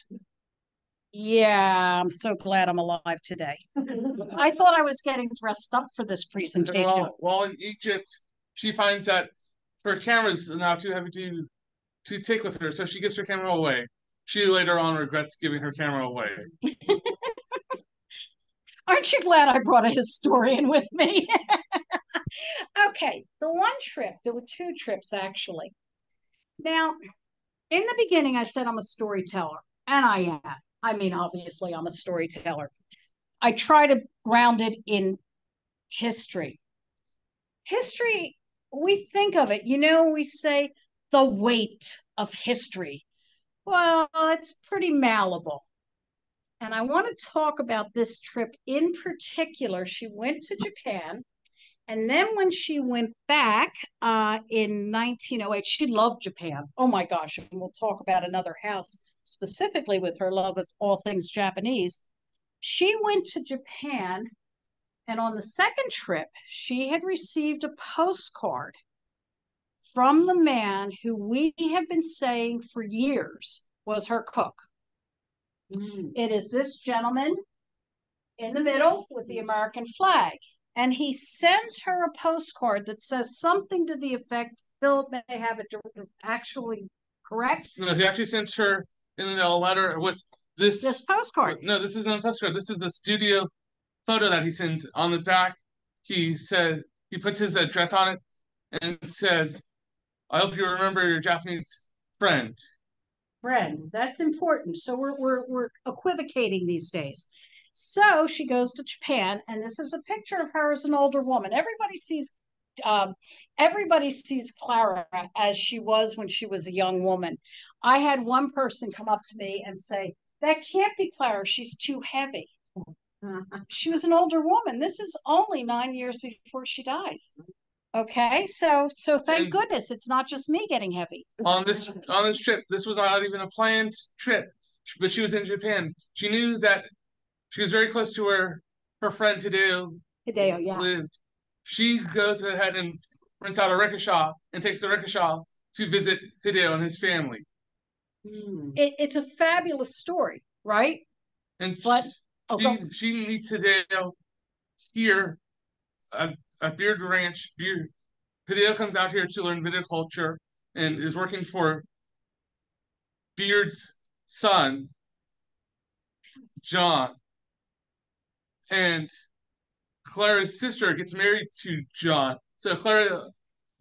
Yeah, I'm so glad I'm alive today. I thought I was getting dressed up for this presentation. While in Egypt, she finds that her camera's now too heavy to take with her, so she gives her camera away. She later on regrets giving her camera away. Aren't you glad I brought a historian with me? Okay, the one trip, there were two trips actually. Now, in the beginning, I said I'm a storyteller, and I am. I mean, obviously, I'm a storyteller. I try to ground it in history. History, we think of it, we say the weight of history. Well, it's pretty malleable. And I want to talk about this trip in particular. She went to Japan. And then when she went back in 1908, she loved Japan. Oh my gosh. And we'll talk about another house specifically with her love of all things Japanese. She went to Japan. And on the second trip, she had received a postcard from the man who we have been saying for years was her cook. It is this gentleman in the middle with the American flag. And he sends her a postcard that says something to the effect, Philip may have it actually correct. No, he actually sends her in the mail a letter with this postcard. No, this isn't a postcard. This is a studio photo that he sends. On the back, he said he puts his address on it and it says, "I hope you remember your Japanese friend." Friend, that's important. So we're equivocating these days. So she goes to Japan, and this is a picture of her as an older woman. Everybody sees Clara as she was when she was a young woman. I had one person come up to me and say, "That can't be Clara. She's too heavy." She was an older woman. This is only 9 years before she dies. Okay, so thank goodness it's not just me getting heavy. On this trip, this was not even a planned trip, but she was in Japan. She knew that she was very close to where her friend Hideo yeah. lived. She goes ahead and rents out a rickshaw and takes the rickshaw to visit Hideo and his family. It's a fabulous story, right? And but she meets Hideo here at Beard Ranch. Hideo comes out here to learn viticulture and is working for Beard's son, John. And Clara's sister gets married to John. So Clara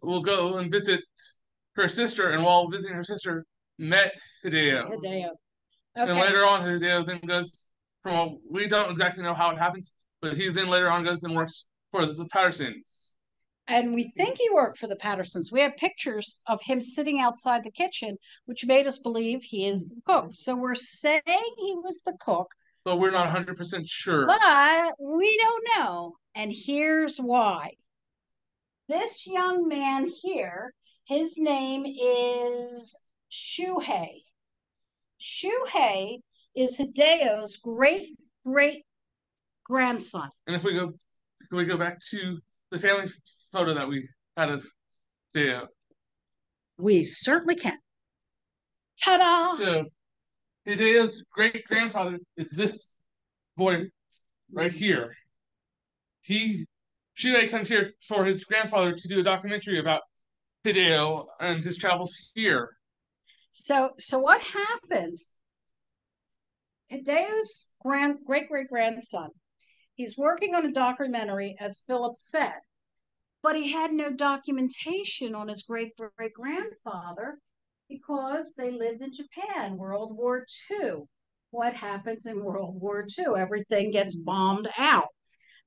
will go and visit her sister, and while visiting her sister, met Hideo. Okay. And later on, Hideo then goes from, we don't exactly know how it happens, but he then later on goes and works for the Pattersons. And we think he worked for the Pattersons. We have pictures of him sitting outside the kitchen, which made us believe he is the cook. So we're saying he was the cook. But we're not 100% sure. But we don't know. And here's why. This young man here, his name is Shuhei. Shuhei is Hideo's great-great-grandson. And if we go back to the family photo that we had of Hideo. We certainly can. Ta-da! So Hideo's great-grandfather is this boy right here. Shuhei comes here for his grandfather to do a documentary about Hideo and his travels here. So what happens? Hideo's great-great-grandson, he's working on a documentary, as Philip said, but he had no documentation on his great-great-grandfather because they lived in Japan, World War II. What happens in World War II? Everything gets bombed out.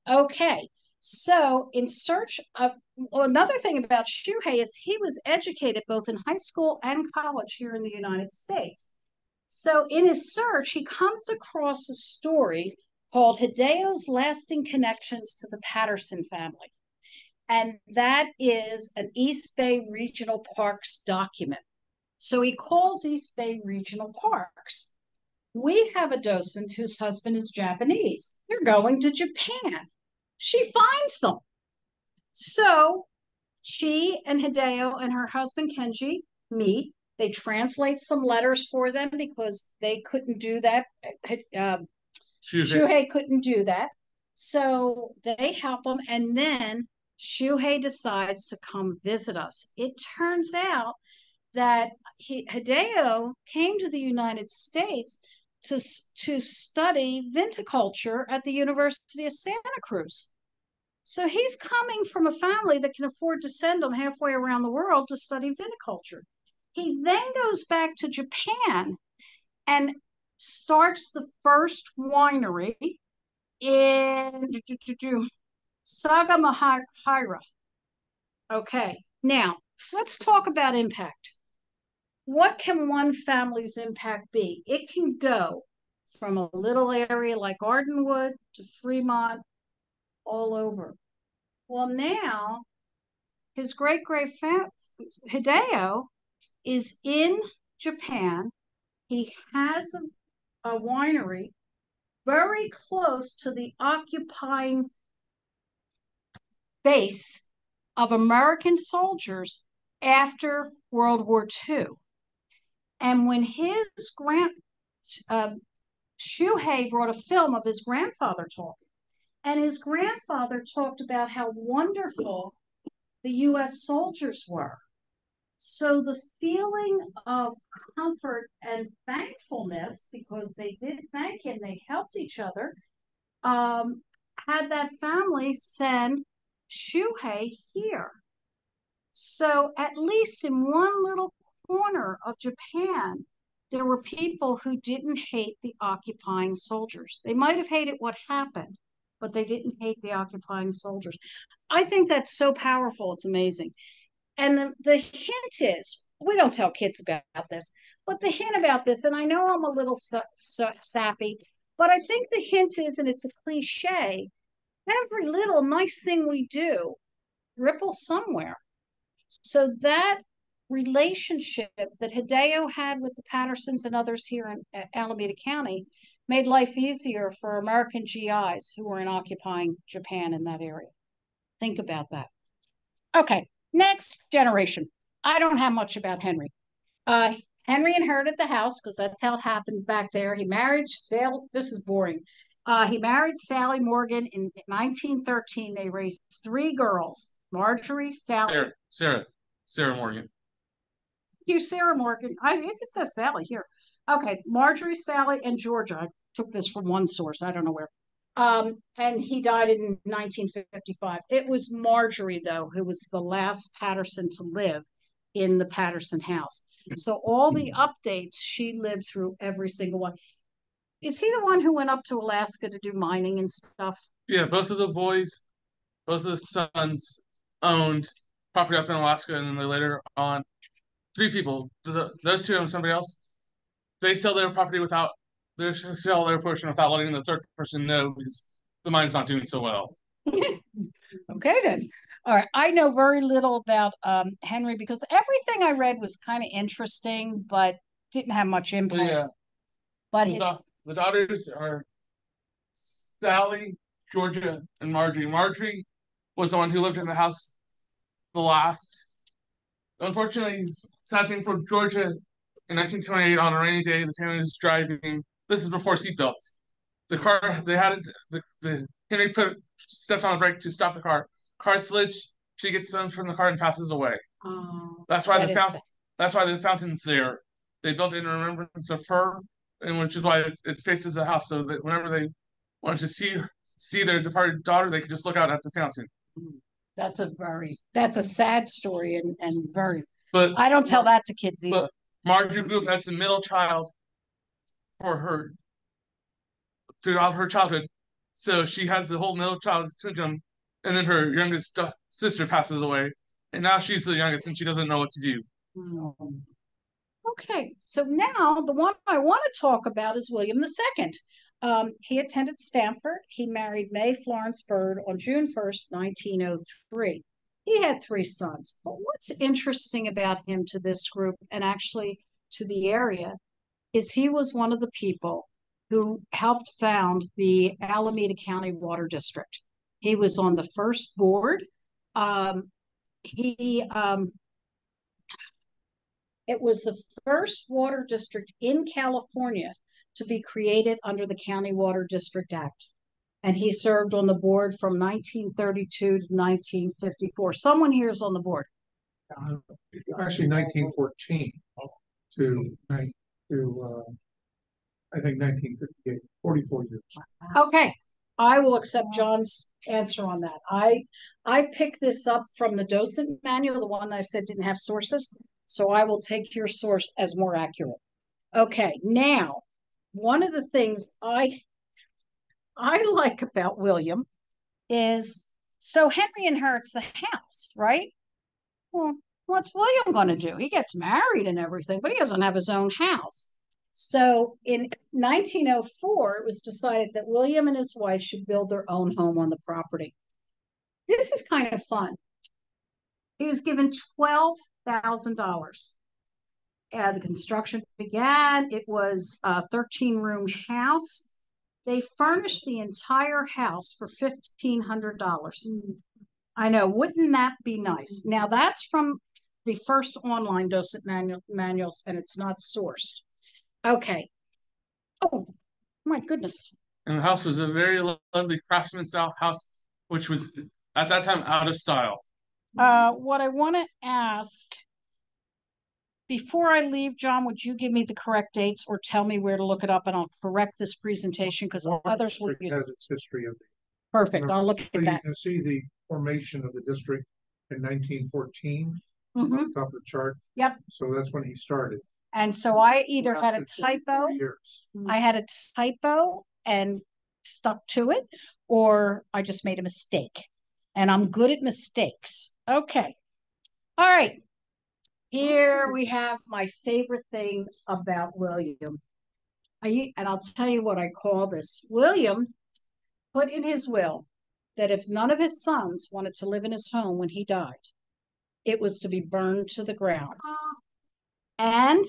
Okay, so in search of, another thing about Shuhei is he was educated both in high school and college here in the United States. So in his search, he comes across a story called Hideo's Lasting Connections to the Patterson Family. And that is an East Bay Regional Parks document. So he calls East Bay Regional Parks. We have a docent whose husband is Japanese. They're going to Japan. She finds them. So she and Hideo and her husband Kenji meet. They translate some letters for them because they couldn't do that. Shuhei couldn't do that. So they help him. And then Shuhei decides to come visit us. It turns out that Hideo came to the United States to study viticulture at the University of Santa Cruz. So he's coming from a family that can afford to send him halfway around the world to study viticulture. He then goes back to Japan and starts the first winery in Sagamihara. Okay, now let's talk about impact. What can one family's impact be? It can go from a little area like Ardenwood to Fremont, all over. Well, now his great Hideo is in Japan. He has a winery very close to the occupying base of American soldiers after World War II. And when his Shuhei brought a film of his grandfather talking, and his grandfather talked about how wonderful the U.S. soldiers were. So the feeling of comfort and thankfulness, because they did thank him, they helped each other, had that family send Shuhei here. So at least in one little corner of Japan, there were people who didn't hate the occupying soldiers. They might have hated what happened, but they didn't hate the occupying soldiers. I think that's so powerful. It's amazing. And the hint is, we don't tell kids about this, but the hint about this, and I know I'm a little sappy, but I think the hint is, and it's a cliche, every little nice thing we do ripples somewhere. So that relationship that Hideo had with the Pattersons and others here in Alameda County made life easier for American GIs who were in occupying Japan in that area. Think about that. Okay, next generation. I don't have much about Henry. Henry inherited the house because that's how it happened back there. He married Sally. This is boring. He married Sally Morgan in 1913. They raised 3 girls: Marjorie, Sally, Sarah Morgan. You, Sarah Morgan. It says Sally here. Okay, Marjorie, Sally, and Georgia. I took this from one source. I don't know where. And he died in 1955. It was Marjorie, though, who was the last Patterson to live in the Patterson House. So all the updates, she lived through every single one. Is he the one who went up to Alaska to do mining and stuff? Yeah, both of the sons owned property up in Alaska, and then they later on, 3 people, those 2 and somebody else, they sell their property they sell their portion without letting the 3rd person know because the mine's not doing so well. Okay, then. All right. I know very little about Henry because everything I read was kind of interesting, but didn't have much impact. Yeah. But the daughters are Sally, Georgia, and Marjorie. Marjorie was the one who lived in the house the last. Unfortunately, sad thing for Georgia, in 1928, on a rainy day, the family was driving. This is before seatbelts. The car, they had the Henry steps on the brake to stop the car. Car slips. She gets thrown from the car and passes away. That's why the fountain's there. They built it in remembrance of her, and which is why it faces the house, so that whenever they wanted to see their departed daughter, they could just look out at the fountain. That's a sad story and very. But I don't tell that to kids either. But Marjorie grew up as the middle child throughout her childhood, so she has the whole middle child syndrome, and then her youngest sister passes away, and now she's the youngest and she doesn't know what to do. Okay, so now the one I want to talk about is William II. He attended Stanford. He married May Florence Bird on June 1st, 1903. He had 3 sons. But what's interesting about him to this group and actually to the area is he was one of the people who helped found the Alameda County Water District. He was on the first board. It was the first water district in California to be created under the County Water District Act. And he served on the board from 1932 to 1954. Someone here is on the board. Actually, 1914 to I think 1958, 44 years. Okay, I will accept John's answer on that. I picked this up from the Docent manual, the one that I said didn't have sources. So I will take your source as more accurate. Okay, now, one of the things I like about William is, so Henry inherits the house, right? Well, what's William going to do? He gets married and everything, but he doesn't have his own house. So in 1904, it was decided that William and his wife should build their own home on the property. This is kind of fun. He was given $12,000. The construction began. It was a 13-room house. They furnished the entire house for $1,500. I know, wouldn't that be nice? Now that's from the first online Docent manuals, and it's not sourced. Okay. Oh my goodness. And the house was a very lovely craftsman style house, which was at that time out of style. What I want to ask, before I leave, John, would you give me the correct dates or tell me where to look it up, and I'll correct this presentation because others will use it. Has its history of Perfect. I'll look at so that. you can see the formation of the district in 1914 on the top of the chart. Yep. So that's when he started. And so I either had a typo, I had a typo and stuck to it, or I just made a mistake. And I'm good at mistakes. Okay. All right. Here we have my favorite thing about William. And I'll tell you what I call this. William put in his will that if none of his sons wanted to live in his home when he died, it was to be burned to the ground. And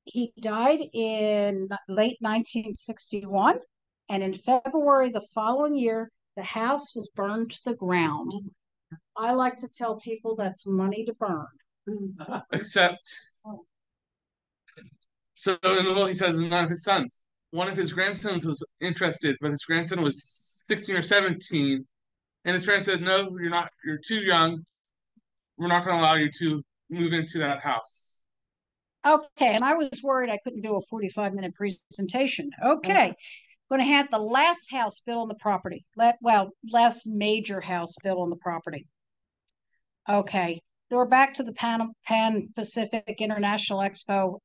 he died in late 1961. And in February the following year, the house was burned to the ground. I like to tell people that's money to burn. Except, so in the will he says none of his sons. One of his grandsons was interested, but his grandson was 16 or 17. And his parents said, no, you're not, you're too young. We're not going to allow you to move into that house. Okay, and I was worried I couldn't do a 45-minute presentation. Okay, going to have the last house built on the property. Last major house built on the property. Okay, so we're back to the Pan Pacific International Expo.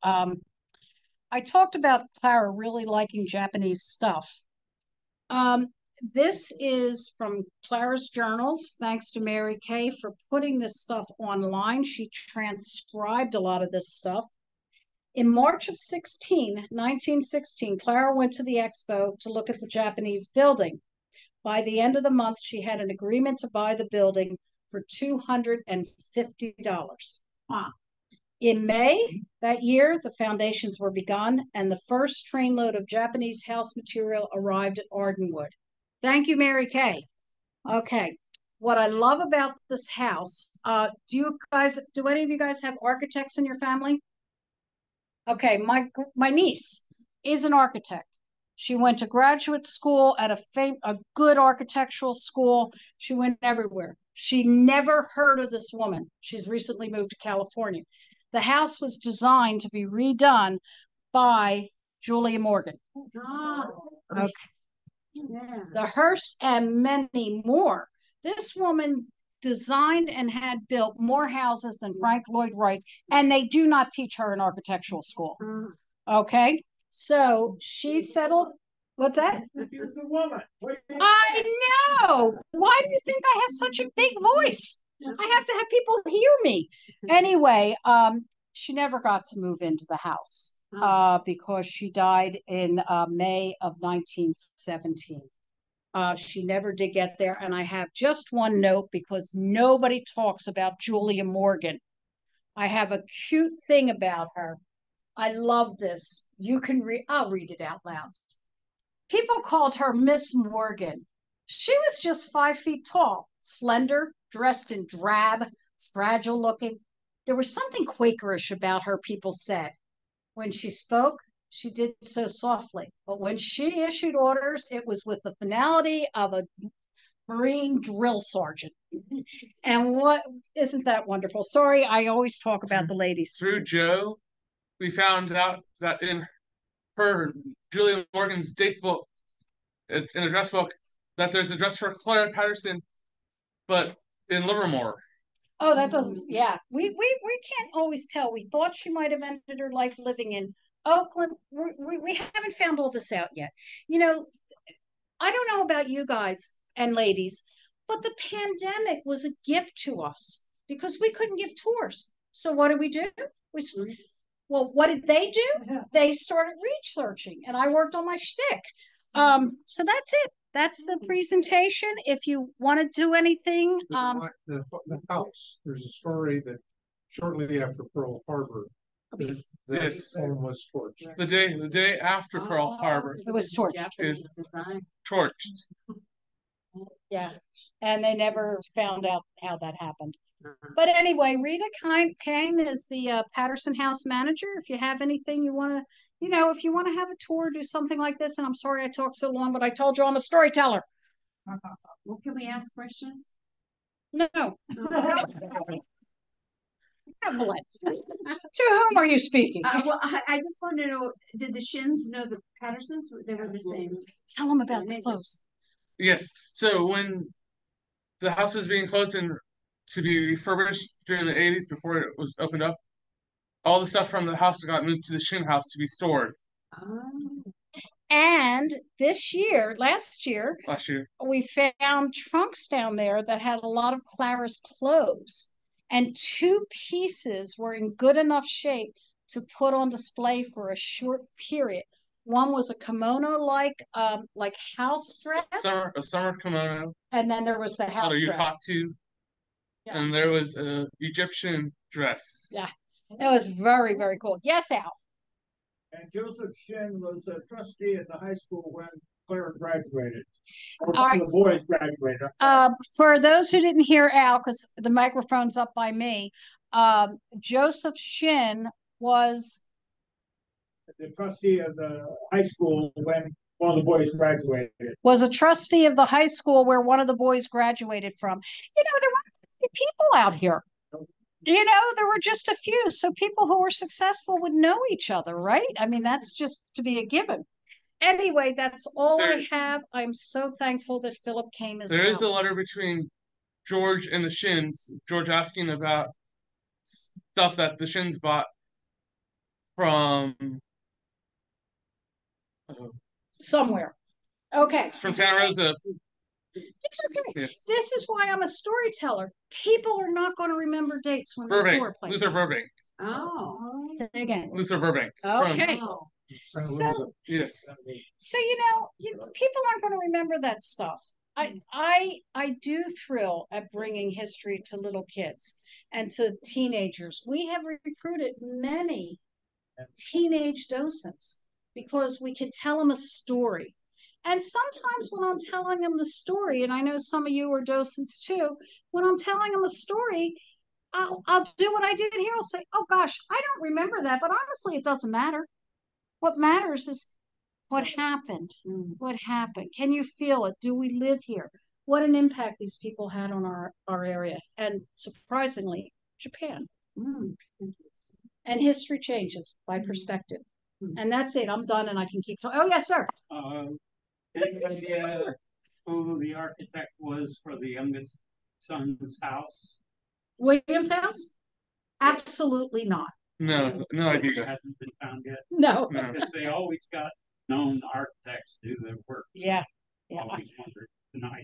I talked about Clara really liking Japanese stuff. This is from Clara's journals. Thanks to Mary Kay for putting this stuff online. She transcribed a lot of this stuff. In March of 1916, Clara went to the expo to look at the Japanese building. By the end of the month, she had an agreement to buy the building for $250. In May that year, the foundations were begun, and the first trainload of Japanese house material arrived at Ardenwood. Thank you, Mary Kay. Okay, what I love about this house, do any of you guys have architects in your family? Okay, my niece is an architect. She went to graduate school at a good architectural school. She went everywhere. She never heard of this woman. She's recently moved to California. The house was designed to be redone by Julia Morgan. Okay. The Hearst and many more. This woman designed and had built more houses than Frank Lloyd Wright, and they do not teach her in architectural school. Okay, so she settled. What's that? You're the woman. I know. Why do you think I have such a big voice? I have to have people hear me. Anyway, she never got to move into the house because she died in May of 1917. She never did get there. And I have just one note because nobody talks about Julia Morgan. I have a cute thing about her. I love this. You can read, I'll read it out loud. People called her Miss Morgan. She was just 5 feet tall, slender, dressed in drab, fragile looking. there was something Quakerish about her, people said. When she spoke, she did so softly. But when she issued orders, it was with the finality of a Marine drill sergeant. And what isn't that wonderful? Sorry, I always talk about the ladies. Through Joe, we found out that in her Julia Morgan's date book, in a dress book, that there's a dress for Clara Patterson, but in Livermore. Oh, that doesn't. Yeah, we can't always tell. We thought she might have ended her life living in Oakland. We haven't found all this out yet. You know, I don't know about you guys and ladies, but the pandemic was a gift to us because we couldn't give tours. So what did we do? Well, what did they do? They started researching, and I worked on my shtick. So that's it. That's the presentation. If you want to do anything, The house, there's a story that shortly after Pearl Harbor, this home was torched. The day after Pearl Harbor, it was torched. Is torched. Yeah, and they never found out how that happened. But anyway, Rita Kane is the Patterson House manager. If you have anything you want to, if you want to have a tour, do something like this. And I'm sorry I talked so long, but I told you I'm a storyteller. Well, can we ask questions? No. Evelyn, to whom are you speaking? Well, I just want to know, did the Shins know the Pattersons? They were the same. Tell them about the clothes. Yes. So when the house was being closed and to be refurbished during the 80s before it was opened up, all the stuff from the house got moved to the Shin house to be stored. Oh. And last year, we found trunks down there that had a lot of Clara's clothes, and 2 pieces were in good enough shape to put on display for a short period. One was a kimono like house dress. A summer kimono. And then there was the house dress. Yeah. And there was a Egyptian dress. Yeah. It was very, very cool. Yes, Al. And Joseph Shin was a trustee at the high school when Clara graduated. The boys graduated. For those who didn't hear Al, because the microphone's up by me, Joseph Shin was the trustee of the high school when one of the boys graduated. Was a trustee of the high school where one of the boys graduated from. There weren't people out here. There were just a few. So people who were successful would know each other, right? I mean, that's just to be a given. Anyway, that's all I have. I'm so thankful that Philip came as well. There is a letter between George and the Shins. George asking about stuff that the Shins bought from somewhere. Okay. From Santa Rosa. It's okay. Yes. This is why I'm a storyteller. People are not going to remember dates when they're Luther Burbank. Oh. Say again. Luther Burbank. Okay. So, yes. So people aren't going to remember that stuff. I do thrill at bringing history to little kids and to teenagers. We have recruited many teenage docents because we could tell them a story. And sometimes when I'm telling them the story, and I know some of you are docents too, when I'm telling them a story, I'll do what I did here. I'll say, oh gosh, I don't remember that, but honestly, it doesn't matter. What matters is what happened. What happened? Can you feel it? Do we live here? What an impact these people had on our area. And surprisingly, Japan. And history changes by perspective. And that's it. I'm done and I can keep talking. Oh, yes, sir. Any idea who the architect was for the youngest son's house? William's house? Absolutely not. No idea. It hasn't been found yet. No. Because they always got known architects to do their work. Yeah. Always wondered.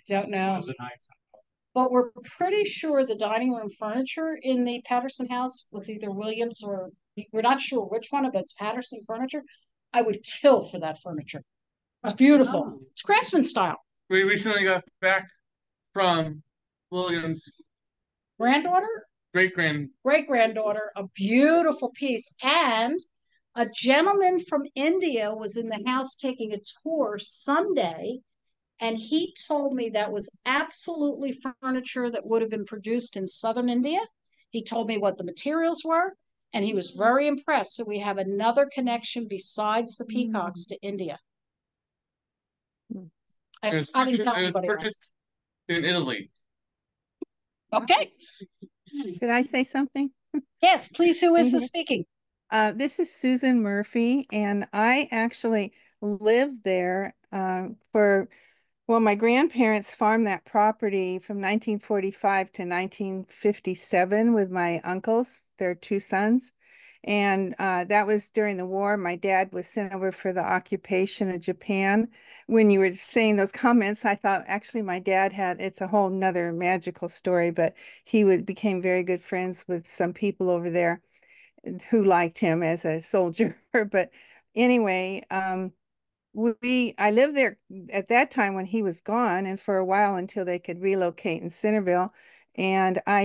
Don't know. It was a nice house. But we're pretty sure the dining room furniture in the Patterson house was either Williams or we're not sure which one of it's Patterson furniture. I would kill for that furniture. It's beautiful. It's craftsman style. We recently got back from Williams' great-granddaughter, a beautiful piece. And a gentleman from India was in the house taking a tour Sunday, and he told me that was absolutely furniture that would have been produced in southern India. He told me what the materials were, and he was very impressed. So we have another connection besides the peacocks to India. I didn't tell It was anybody. purchased in Italy. Okay. Could I say something? Yes, please. Who is this speaking? This is Susan Murphy, and I actually lived there well, my grandparents farmed that property from 1945 to 1957 with my uncles, their two sons. And that was during the war. My dad was sent over for the occupation of Japan. When you were saying those comments, I thought actually my dad it's a whole nother magical story, but he became very good friends with some people over there who liked him as a soldier. But anyway, I lived there at that time when he was gone, and for a while until they could relocate in Centerville. And I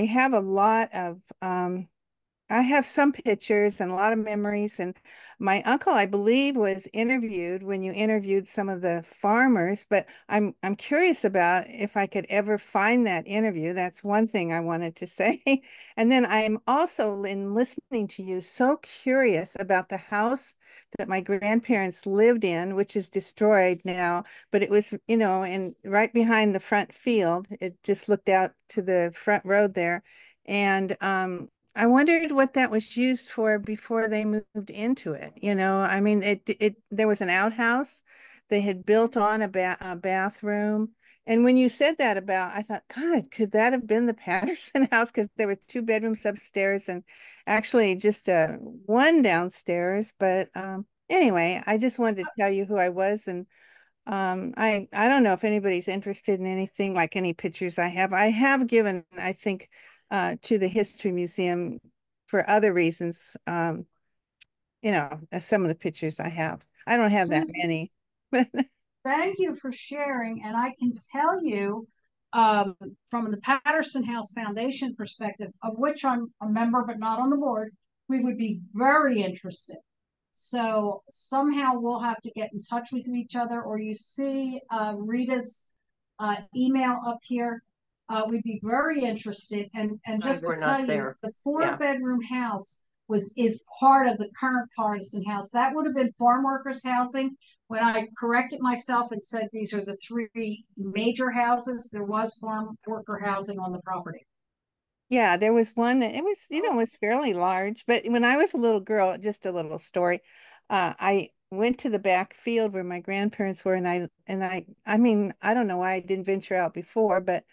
have some pictures and a lot of memories. And my uncle, I believe, was interviewed when you interviewed some of the farmers, but I'm curious about if I could ever find that interview. That's one thing I wanted to say. And then I'm also, in listening to you, so curious about the house that my grandparents lived in, which is destroyed now, but it was, in right behind the front field. It just looked out to the front road there. And I wondered what that was used for before they moved into it. I mean, there was an outhouse. They had built on a bathroom. And when you said that I thought, God, could that have been the Patterson house? Because there were 2 bedrooms upstairs and actually just one downstairs. But anyway, I just wanted to tell you who I was. And I don't know if anybody's interested in anything, like any pictures I have. I have given, I think, to the History Museum for other reasons, some of the pictures I have. I don't have that many. Thank you for sharing. And I can tell you, from the Patterson House Foundation perspective, of which I'm a member but not on the board, we would be very interested. So somehow we'll have to get in touch with each other, or you see Rita's email up here. We'd be very interested. And just to tell you, the 4-bedroom house is part of the current Patterson House. That would have been farm workers housing. When I corrected myself and said these are the 3 major houses, there was farm worker housing on the property. Yeah, there was one that it was fairly large. But when I was a little girl, just a little story, I went to the back field where my grandparents were, and I mean, I don't know why I didn't venture out before, but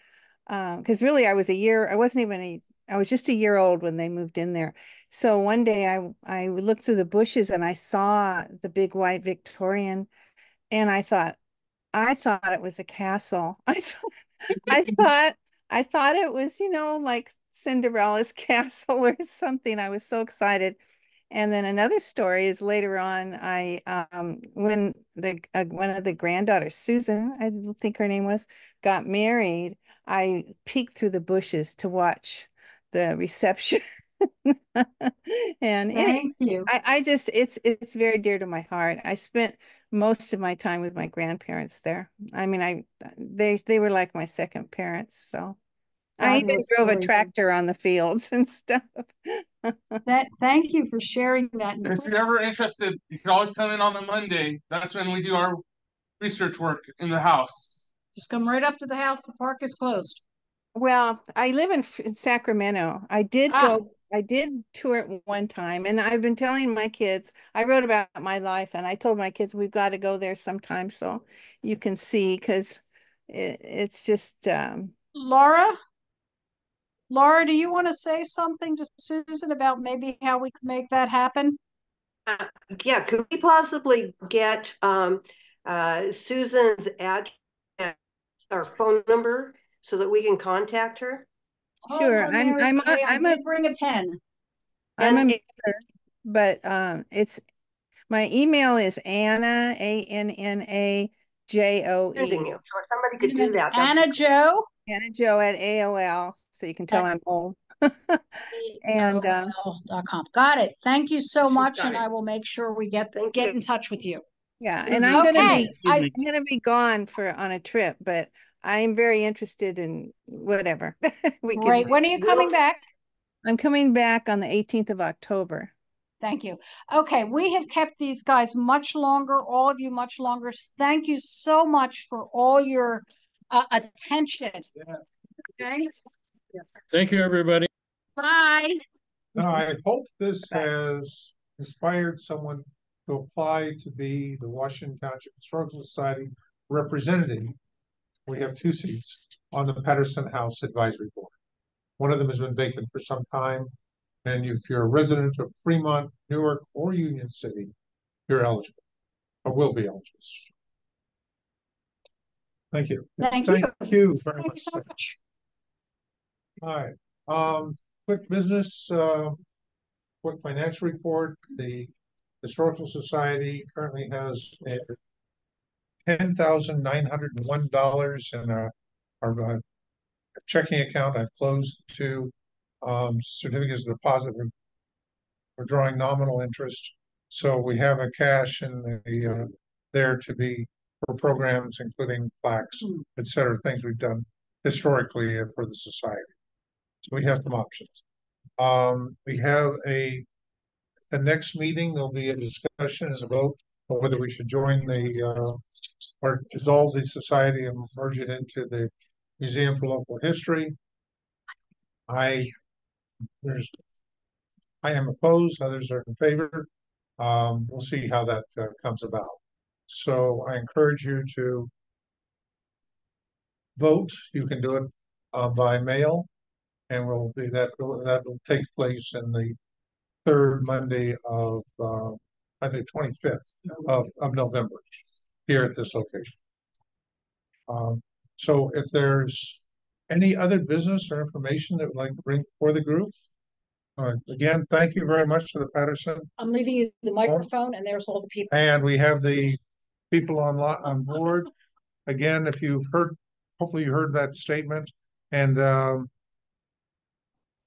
because really I was just a year old when they moved in there. So one day I looked through the bushes and I saw the big white Victorian, and I thought it was a castle. I thought it was, like Cinderella's castle or something. I was so excited. And then another story is later on, when one of the granddaughters, Susan, I think her name was, got married, I peeked through the bushes to watch the reception. And Thank you. it's very dear to my heart. I spent most of my time with my grandparents there. I mean, they were like my second parents. So I even drove a tractor on the fields and stuff. Thank you for sharing that. If you're ever interested, you can always come in on the Monday. That's when we do our research work in the house. Just come right up to the house. The park is closed. Well, I live in Sacramento. I did tour it one time, and I've been telling my kids, I wrote about my life, and I told my kids we've got to go there sometime so you can see, because it's just Laura, do you want to say something to Susan about maybe how we can make that happen? Yeah, could we possibly get Susan's address or phone number so that we can contact her? Sure. I bring a pen. I'm a mother, but it's my email is Anna, ANNAJOE. So if somebody could do that. Anna Joe at AOL, so you can tell I'm old. And AOL.com. Got it. Thank you so much, and I will make sure we get in touch with you. Yeah, and I'm gonna be gone on a trip, but I'm very interested in whatever. Great. When are you coming back? I'm coming back on the 18th of October. Thank you. Okay, we have kept these guys much longer, all of you much longer. Thank you so much for all your attention. Okay. Thank you, everybody. Bye. Now, I hope this has inspired someone to apply to be the Washington Township Historical Society representative. We have 2 seats on the Patterson House Advisory Board. One of them has been vacant for some time. And if you're a resident of Fremont, Newark, or Union City, you're eligible, or will be eligible. Thank you. Thank you. Thank you very Thank much. you so much. All right. Quick business, quick financial report. The Historical Society currently has $10,901 in our checking account. I've closed 2 certificates of deposit. We're drawing nominal interest, so we have a cash in the there to be for programs, including plaques, et cetera, things we've done historically for the society. So we have some options. We have the next meeting, there'll be a discussion and a vote on whether we should join the or dissolve the society and merge it into the Museum for Local History. I am opposed, others are in favor. We'll see how that comes about. So I encourage you to vote. You can do it by mail, and we'll do that. That will take place in the 3rd Monday of I think 25th of November here at this location. So if there's any other business or information that would like to bring before the group, again, thank you very much to the Patterson. I'm leaving you the microphone, and there's all the people. And we have the people on board. Again, if you've heard, hopefully you heard that statement. And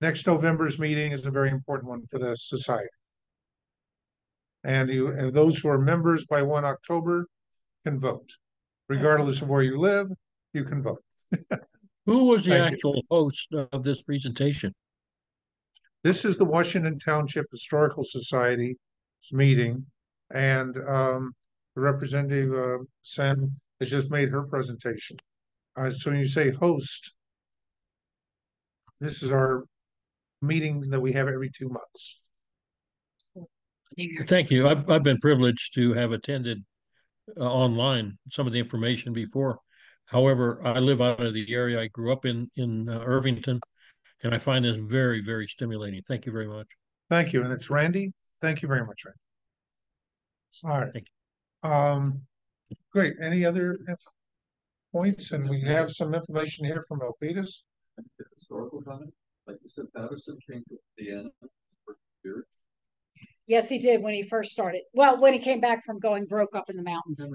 next November's meeting is a very important one for the society. And those who are members by 1 October can vote. Regardless of where you live, you can vote. Who was the actual host of this presentation? This is the Washington Township Historical Society's meeting, and Representative Sam has just made her presentation. So when you say host, this is our meeting that we have every 2 months. Thank you. I've been privileged to have attended online some of the information before. However, I live out of the area. I grew up in Irvington, and I find this very, very stimulating. Thank you very much. Thank you. And it's Randy. Thank you very much, Randy. All right. Thank you. Great. Any other points? And we have some information here from Elpitas. Historical comment, like you said, Patterson came to the end here. Yes, he did when he first started. Well, when he came back from going broke up in the mountains.